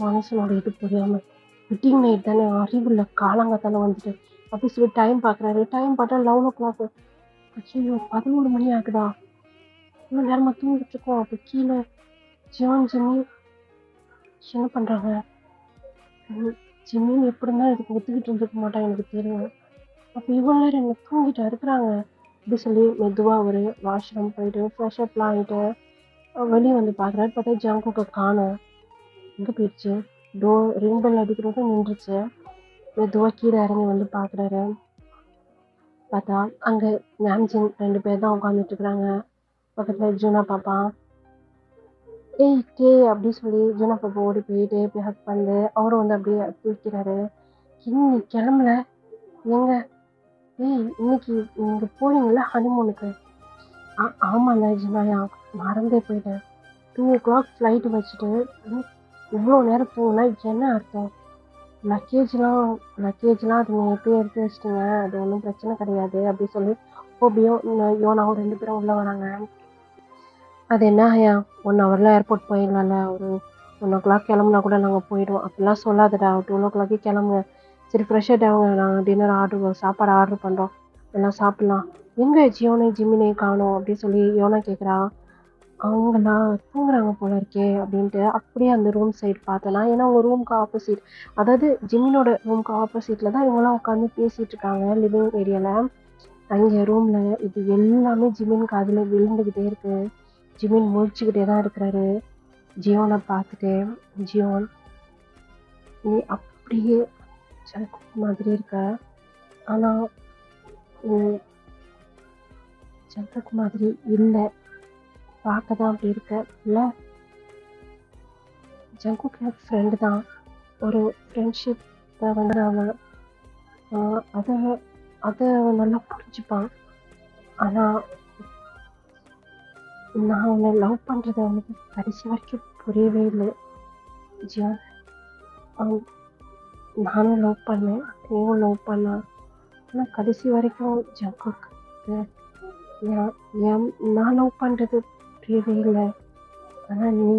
மனுஷனோட இது புரியாம வெட்டிங் நைட் தானே, அறிவுள்ள காலங்காத்தால வந்துட்டு அப்படி சொல்லி டைம் பார்க்குறாரு. டைம் பார்த்தா 11 o'clock. ஐயோ 13 மணி ஆகுதா? இன்னும் நேரமா தூங்கிட்டு இருக்கோம். அப்போ கீழே ஜிம்மி என்ன பண்றாங்க? ஜிம்மின்னு எப்படி இருந்தாலும் இதுக்கு ஒத்துக்கிட்டு இருந்துக்க மாட்டான் எனக்கு தெரியும். அப்போ இவ்வளோ நேரம் என்ன தூங்கிட்டு இருக்கிறாங்க அப்படி சொல்லி மெதுவாக ஒரு வாஷ்ரூம் போயிட்டு ஃப்ரெஷ்அப்லாம் ஆகிட்டு வெளியே வந்து பார்க்குறாரு. பார்த்தா ஜங்குக்கை காணோம். எங்கே போயிடுச்சு? ரிங் பெல் அடிக்கிறத நின்றுச்சு. மெதுவாக கீழே இறங்கி வந்து பார்க்குறாரு. பார்த்தா அங்கே நாம்ஜின் 2 பேர் தான் உட்காந்துட்டு இருக்கிறாங்க. பக்கத்தில் ஜூனா பாப்பா. ஏய் டே அப்படி சொல்லி ஜூனா பாப்பா ஓடி போயிட்டு போய் ஹக் பண்ணு. அவரும் வந்து அப்படியே தூக்கிறாரு. இன்னைக்கு கிளம்பல எங்க? இன்னைக்கு நீங்க போறீங்களா ஹனிமூனுக்கு? ஆமாம்ல ஜினாயா, மறந்தே போயிட்டேன். 2:00 ஃப்ளைட்டு வச்சுட்டு இவ்வளோ நேரம் தூங்கினா என்ன அர்த்தம்? லக்கேஜ்லாம் லக்கேஜ்லாம் அது நீங்கள் எப்படியே எடுத்து வச்சிட்டிங்க, அது ஒன்றும் பிரச்சனை கிடையாது அப்படி சொல்லி ஹோபியும் யோனாவும் 2 பேரும் உள்ளே வராங்க. அது என்ன ஆயா 1 ஹவரில் ஏர்போர்ட் போயிடலாம்ல, ஒரு 1:00 கிளம்புனா கூட நாங்கள் போயிடுவோம். அப்படிலாம் சொல்லாதடா, 12:00 கிளம்புங்க. சரி ஃப்ரெஷ்ஷாக ஆகுங்க, நாங்கள் டின்னர் சாப்பாடு ஆர்டர் பண்ணுறோம், எல்லாம் சாப்பிட்லாம். எங்கே ஜியோனே ஜிமினே காணோம் அப்படின்னு சொல்லி யோனா கேட்குறா. அவங்களா தூங்குறாங்க போல இருக்கே அப்படின்ட்டு அப்படியே அந்த ரூம் சைடு பார்த்தேன்னா, ஏன்னா அவங்க ரூமுக்கு ஆப்போசிட், அதாவது ஜிமினோட ரூமுக்கு ஆப்போசிட்டில் தான் இவங்களாம் உட்காந்து பேசிகிட்டு இருக்காங்க லிவிங் ஏரியாவில். அங்கே ரூமில் இது எல்லாமே ஜிமின் காதில் விழுந்துக்கிட்டே இருக்கு. ஜிமின் முழிச்சுக்கிட்டே தான் இருக்கிறாரு. ஜியோனை பார்த்துட்டு, ஜியோன் நீ அப்படியே ஜங்குக் மாதிரி இருக்க, ஆனால் ஜங்குக் மாதிரி இல்லை, பார்க்க தான் அப்படி இருக்க இல்லை. ஜங்குக் எனக்கு ஃப்ரெண்டு தான், ஒரு ஃப்ரெண்ட்ஷிப்பை வந்து அவன் அதை நல்லா புரிஞ்சுப்பான். ஆனால் நான் உன்னை லவ் பண்ணுறது அவனுக்கு கடைசி வரைக்கும் புரியவே இல்லை ஜியோன். நானும் லவ் பண்ணேன், நீயும் லவ் பண்ணான், ஆனால் கடைசி வரைக்கும் ஜங்குக் நான் லவ் பண்ணுறது புரியவே இல்லை. ஆனால் நீ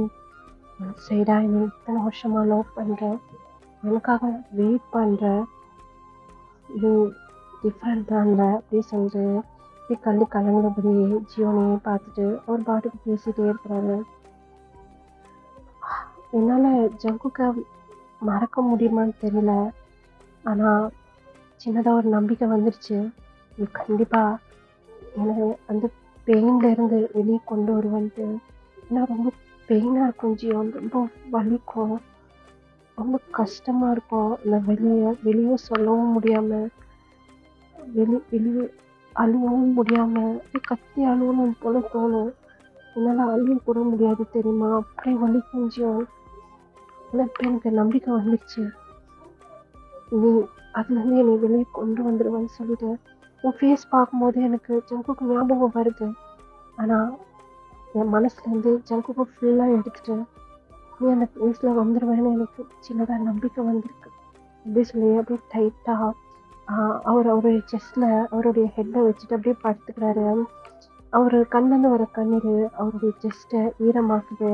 சைடாக நீ இத்தனை வருஷமாக லவ் பண்ணுற, எனக்காக வெயிட் பண்ணுற, இது டிஃப்ரெண்ட் தான் இல்லை அப்படி சொல்லிட்டு இப்படி கல்லு கலங்கினபடி ஜியோனையே பார்த்துட்டு அவர் பாட்டுக்கு பேசிகிட்டே இருக்கிறாரு. என்னால் ஜங்குக்கை மறக்க முடியுமான்னு தெரியல, ஆனால் சின்னதாக ஒரு நம்பிக்கை வந்துடுச்சு. இது கண்டிப்பாக எனக்கு அந்த பெயின்லேருந்து வெளியே கொண்டு வருவேன்ட்டு. ஏன்னா ரொம்ப பெயினாக இருக்கும் ஜியோன், ரொம்ப வலிக்கும், ரொம்ப கஷ்டமாக இருக்கும். இந்த வெளியே சொல்லவும் முடியாமல், வெளியே அழுவவும் முடியாமல், அப்படியே கத்தி அழுவணும் போல தோணும். என்னால் அழுவ கூட முடியாது தெரியுமா, அப்படியே வலிக்கும் ஜியோன். ஆனால் இப்போ எனக்கு நம்பிக்கை வந்துடுச்சு, நீ அதுலேருந்து என்னை வெளியே கொண்டு வந்துடுவேன்னு சொல்லிட்டு. உன் ஃபேஸ் பார்க்கும்போது எனக்கு ஜங்குக்கு ஞாபகம் வருது, ஆனால் என் மனசுலேருந்து ஜங்குக்கு ஃபுல்லாக எடுத்துட்டு நீ அந்த ஃபேஸில் வந்துடுவேன்னு எனக்கு சின்னதாக நம்பிக்கை வந்திருக்கு அப்படி சொல்லி அப்படியே டைட்டாக அவருடைய செஸ்டில் அவருடைய ஹெட்டை வச்சுட்டு அப்படியே படுத்துக்கிறாரு. அவர் கண்ணிலேருந்து வர கண்ணீர் அவருடைய செஸ்ட்டை ஈரமாக்குது.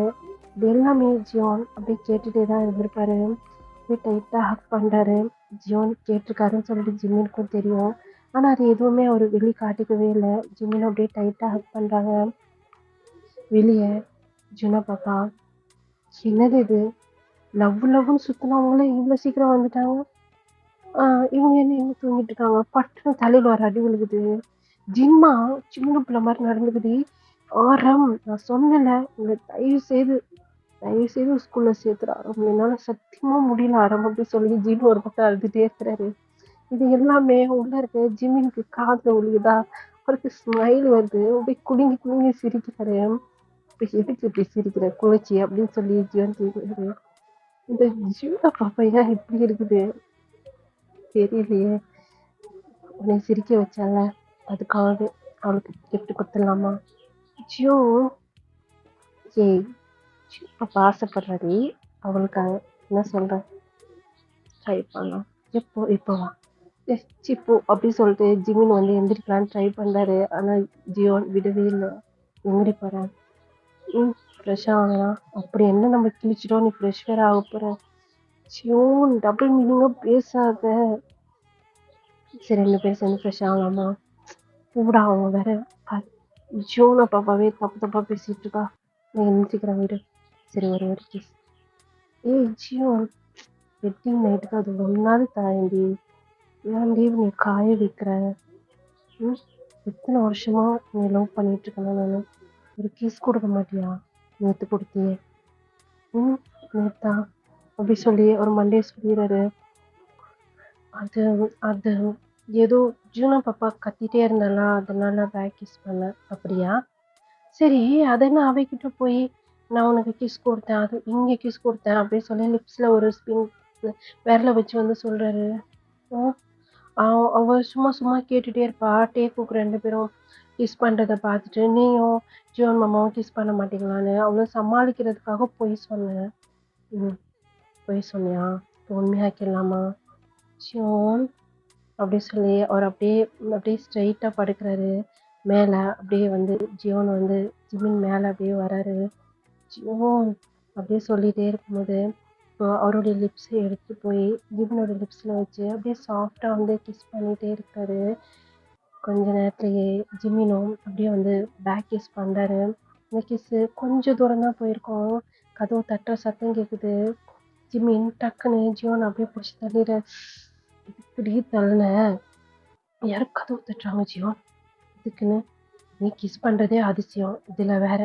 இது எல்லாமே ஜியோன் அப்படியே கேட்டுகிட்டே தான் இருந்திருப்பாரு. அப்படியே டைட்டாக ஹக் பண்ணுறாரு. ஜியோன் கேட்டிருக்காருன்னு சொல்லிட்டு ஜிம்மினுக்கும் தெரியும், ஆனால் அது எதுவுமே அவர் வெளியே காட்டிக்கவே இல்லை. ஜிம்மினும் அப்படியே டைட்டாக ஹக் பண்ணுறாங்க. வெளியே ஜுனா பாப்பா, என்னது இது, லவ்னு சுற்றினவங்களே இவ்வளோ சீக்கிரம் வந்துட்டாங்க, இவங்க என்ன இன்னும் தூங்கிட்டு இருக்காங்க, பட்டுன்னு தலையில் வர அடி விழுகுது. ஜிம்மா சின்ன பிள்ளை மாதிரி நடந்துக்குது. ஆரம் நான் சொன்னல, உங்களை தயவு செய்து ஸ்கூலில் சேர்த்துறா, என்னால் சத்தியமாக முடியல ஆரம் அப்படி சொல்லி ஜிம் ஒரு பக்கம் அழுதுகிட்டே இருக்கிறாரு. இது எல்லாமே உள்ள இருக்க ஜிம்மினுக்கு காதில் விழுகுதா, அவருக்கு ஸ்மைல் வருது, அப்படியே குலுங்கி சிரிக்கிறாரு. இப்போ எதுக்கு இப்படி சிரிக்கிற குளிச்சி அப்படின்னு சொல்லி ஜியோன் கேட்குறாரு. இந்த ஜியோட பாப்பா ஏன் இப்படி இருக்குது தெரியலையே, உன்னை சிரிக்க வச்சால அதுக்காக அவளுக்கு கிஃப்ட் கொடுத்துடலாமா? ஜியோ ஏய் பாப்பா ஆசைப்படுறாடி, அவளுக்காக என்ன சொல்கிறேன், ட்ரை பண்ணலாம். இப்போ வா சிப்போ அப்படி சொல்லிட்டு ஜிமின் வந்து எந்திரிக்கலான்னு ட்ரை பண்ணுறாரு. ஆனால் ஜியோன் விடவே இல்லை. எங்கடி போகிறேன், ஃப்ரெஷ்ஷாக ஆகலாம், அப்படி என்ன நம்ம கிழிச்சிட்டோம், நீ ஃப்ரெஷ் வேறு ஆக போகிற. ஜியோன் டபுள் மீனிங்காக பேசாத. சரி 2 பேர் சேர்ந்து ஃப்ரெஷ் ஆகலாமா? கூடா அவங்க வேற ஜியோனை பாப்பாவே தப்பாக பேசிகிட்டு இருக்கா. நான் எந்திரிக்கிறேன் வீடு. சரி ஒரு கிஸ். ஏய் ஜியோன், வெட்டிங் நைட்டுக்கு அது ஒன்றாவது தாயண்டி, ஏன்டி நீ காய வைக்கிற? எத்தனை வருஷமா நீ லவ் பண்ணிட்டு இருக்கேன், நான் ஒரு கிஸ் கொடுக்க மாட்டியா? நேற்று கொடுத்தியே, நேத்தா அப்படி சொல்லி ஒரு மண்டே சொல்லிடுறாரு. அது ஏதோ ஜூனா பாப்பா கத்திட்டே இருந்தாளா, அதனால பேக் கிஸ் பண்ண. அப்படியா, சரி அதை என்ன அவைக்கிட்ட போய் நான் உனக்கு கிஸ் கொடுத்தேன், அது இங்கே கிஸ் கொடுத்தேன் அப்படின்னு சொல்லி லிப்ஸில் ஒரு ஸ்பின் விரல வச்சு வந்து சொல்கிறாரு. அவள் சும்மா கேட்டுகிட்டே இருப்பா. டேக்குக்கு 2 பேரும் கிஸ் பண்ணுறத பார்த்துட்டு நீயும் ஜியோன் மாமாவும் கிஸ் பண்ண மாட்டீங்களான்னு அவளும் சமாளிக்கிறதுக்காக பொய் சொன்னேன். ம் பொய் சொன்னியா? இப்போ உண்மையாக்கிடலாமா? ஜியோன் அப்படி சொல்லி அவர் அப்படியே அப்படியே ஸ்ட்ரைட்டாக படுக்கிறாரு. மேலே அப்படியே வந்து ஜியோன் வந்து ஜிமின் மேலே அப்படியே வராரு. ஜியோன் அப்படியே சொல்லிகிட்டே இருக்கும்போது இப்போ அவருடைய லிப்ஸை எடுத்து போய் ஜிமினோட லிப்ஸில் வச்சு அப்படியே சாஃப்டாக வந்து கிஸ் பண்ணிகிட்டே இருக்காரு. கொஞ்ச நேரத்துலேயே ஜிமினும் அப்படியே வந்து பேக் கிஸ் பண்ணுறாரு. இந்த கிஸ்ஸு கொஞ்சம் தூரம் தான் போயிருக்கோம். கதவு தட்டுற சத்தம் கேட்குது. ஜிமின் டக்குன்னு ஜியோன் அப்படியே பிடிச்சி தள்ளிடுற. இப்படி தள்ளின யாரும் கதவு தட்டுறாங்க ஜியோன். இதுக்குன்னு நீ கிஸ் பண்ணுறதே அதிசயம், இதில் வேற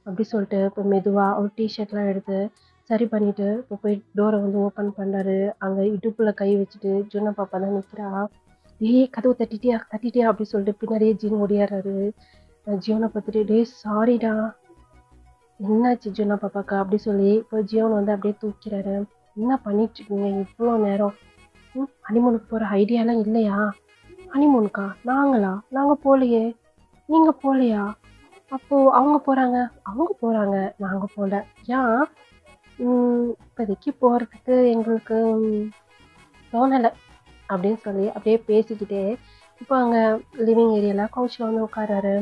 அப்படி சொல்லிட்டு இப்போ மெதுவாக ஒரு டிஷர்ட்லாம் எடுத்து சரி பண்ணிவிட்டு இப்போ போய் டோரை வந்து ஓப்பன் பண்ணுறாரு. அங்கே இடுப்பில் கை வச்சுட்டு ஜூனா பாப்பா தான் நிற்கிறா. ஏய் கதவு தட்டிட்டியா அப்படி சொல்லிட்டு பின்னாடியே ஜீன் ஓடியாடுறாரு. ஜியோனை பார்த்துட்டு டே சாரிடா, என்னாச்சு ஜூனா பாப்பாக்கா அப்படி சொல்லி இப்போ ஜியோன் வந்து அப்படியே தூக்கிறாரு. என்ன பண்ணிட்டு இருக்கீங்க இவ்வளோ நேரம்? ஹனிமூனுக்கு போகிற ஐடியாலாம் இல்லையா? ஹனிமூனுக்கா? நாங்கள் போகலையே. நீங்கள் போகலையா? அப்போது அவங்க போகிறாங்க நாங்கள் போகல. ஏன்? இப்போதைக்கு போகிறதுக்கு எங்களுக்கு தோணலை அப்படின்னு சொல்லி அப்படியே பேசிக்கிட்டே இப்போ அங்கே லிவிங் ஏரியாவில் கவுச்சில் வந்து உட்காராரு.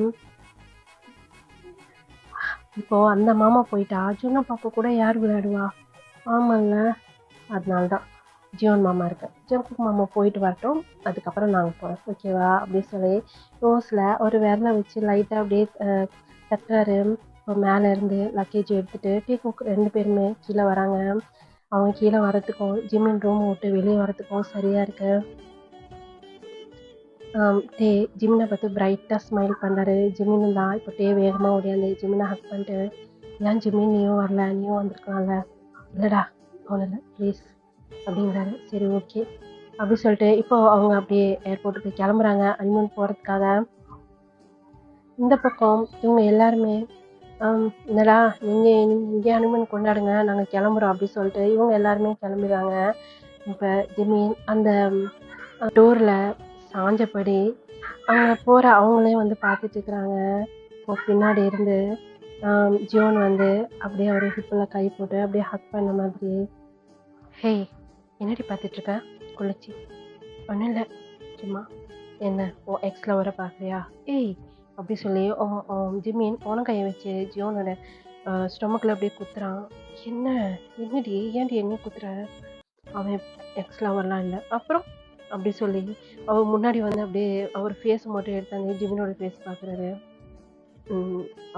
இப்போது அந்த மாமா போயிட்டா ஜூனா பாப்பா கூட யார் விளையாடுவா? ஆமாங்க, அதனால தான் ஜியோன் மாமா இருக்கு. ஜங்குக் மாமா போயிட்டு வரட்டும், அதுக்கப்புறம் நாங்கள் போகிறோம், ஓகேவா அப்படின்னு சொல்லி ரோஸில் ஒரு விரலை வச்சு லைட்டாக அப்படியே தட்டுறாரு. இப்போ மேலே இருந்து லக்கேஜ் எடுத்துகிட்டு டீக்குக் 2 பேருமே கீழே வராங்க. அவங்க கீழே வரத்துக்கும் ஜிம்மின் ரூம் விட்டு வெளியே வரத்துக்கும் சரியாக இருக்கு. டே ஜிமினை பார்த்து பிரைட்டாக ஸ்மைல் பண்ணுறாரு. ஜிமினும் தான் இப்போ டே வேகமாக ஓடியாந்து ஜிமினை ஹக் பண்ணிட்டு, ஏன் ஜிமின் நீயும் வரல, நீயும் வந்திருக்கலாம்ல? இல்லைடா அவ்வளோ ப்ளீஸ் அப்படிங்கிறாரு. சரி ஓகே அப்படி சொல்லிட்டு இப்போ அவங்க அப்படியே ஏர்போர்ட்டுக்கு கிளம்புறாங்க ஹனிமூன் போகிறதுக்காக. இந்த பக்கம் இவங்க எல்லாருமே என்னடா நீங்கள் இங்கே ஹனிமூன் கொண்டாடுங்க, நாங்கள் கிளம்புறோம் அப்படி சொல்லிட்டு இவங்க எல்லாருமே கிளம்பிடுறாங்க. இப்போ ஜிமின் அந்த டோரில் சாஞ்சபடி அங்கே போகிற அவங்களே வந்து பார்த்துட்டு இருக்கிறாங்க. இப்போ பின்னாடி இருந்து ஜியோன் வந்து அப்படியே அவர் ஹிப்பில் கை போட்டு அப்படியே ஹக் பண்ண மாதிரி. ஹே என்னடி பார்த்துட்ருக்க குளிச்சி? ஒன்றும் இல்லை, சும்மா. என்ன ஓ எக்ஸில் வர பார்க்குறியா? ஏய் அப்படி சொல்லி ஜிமின் போன கையை வச்சு ஜியோனோட ஸ்டொமக்கில் அப்படியே குத்துறான். என்னடி ஏன்டி என்ன குத்துற? அவன் எக்ஸில் வரலாம் இல்லை அப்புறம் அப்படி சொல்லி அவர் முன்னாடி வந்து அப்படியே அவர் ஃபேஸ் மட்டும் எடுத்தாந்து ஜிமினோட ஃபேஸ் பார்க்குறாரு.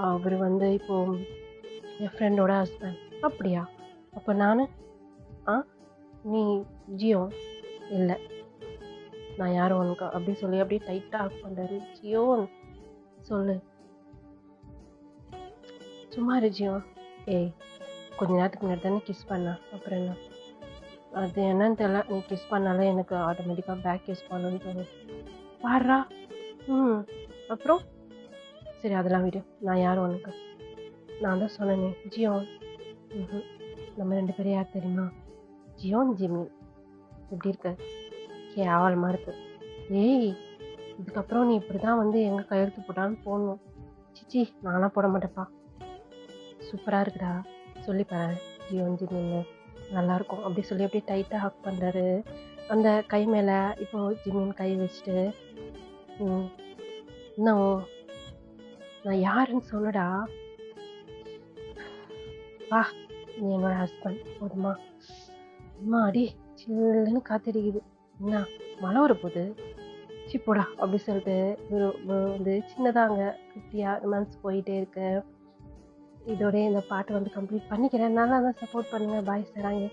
அவர் வந்து இப்போது என் ஃப்ரெண்டோட ஹஸ்பண்ட். அப்படியா? அப்போ நான் நீ ஜியோ? இல்லை, நான் யாரும் உனக்கு அப்படி சொல்லி அப்படியே டைட்டாக ஹக் பண்ணுறாரு. ஜியோன் சொல்லு. சும்மா இரு ஜியோன். ஏய் கொஞ்ச நேரத்துக்கு முன்னாடி தானே கிஸ் பண்ண, அப்புறம் என்ன? அது என்னன்னு தெரியல, நீ கிஸ் பண்ணாலே எனக்கு ஆட்டோமேட்டிக்காக பேக் கிஸ் பண்ணணும்னு தோணும். பாடுறா. அப்புறம் சரி அதெல்லாம் விடு, நான் யாரும் உனக்கு? நான் தான் சொன்னேனே ஜியோன். நம்ம 2 பேரும் யார் தெரியுமா? Zion Jimin. எப்படி இருக்க? கேவலமாக இருக்கு. ஏய் இதுக்கப்புறம் நீ இப்படி தான் வந்து எங்கே கையெழுத்து போட்டான்னு போடணும். சிச்சி நானாக போட மாட்டேப்பா. சூப்பராக இருக்குடா, சொல்லிப்பாரு ஜியோன் ஜிமின்னு, நல்லாயிருக்கும் அப்படி சொல்லி அப்படியே டைட்டாக ஹக் பண்ணுறாரு. அந்த கை மேலே இப்போது ஜிமின் கை வச்சுட்டு, இன்னும் நான் யாருன்னு சொல்லுடா. வா நீ என்னோட ஹஸ்பண்ட், போதுமா? அம்மா அடி சில்லுன்னு காத்தடிக்குது, என்ன மழை வரப்போகுது, போடா அப்படி சொல்லிட்டு வந்து சின்னதாங்க குட்டியாக ரொமான்ஸ் போயிட்டே இருக்கு. இதோட இந்த பாட்டை வந்து கம்ப்ளீட் பண்ணிக்கிறேன். நல்லா தான் சப்போர்ட் பண்ணுங்கள். பாய் சராங்க.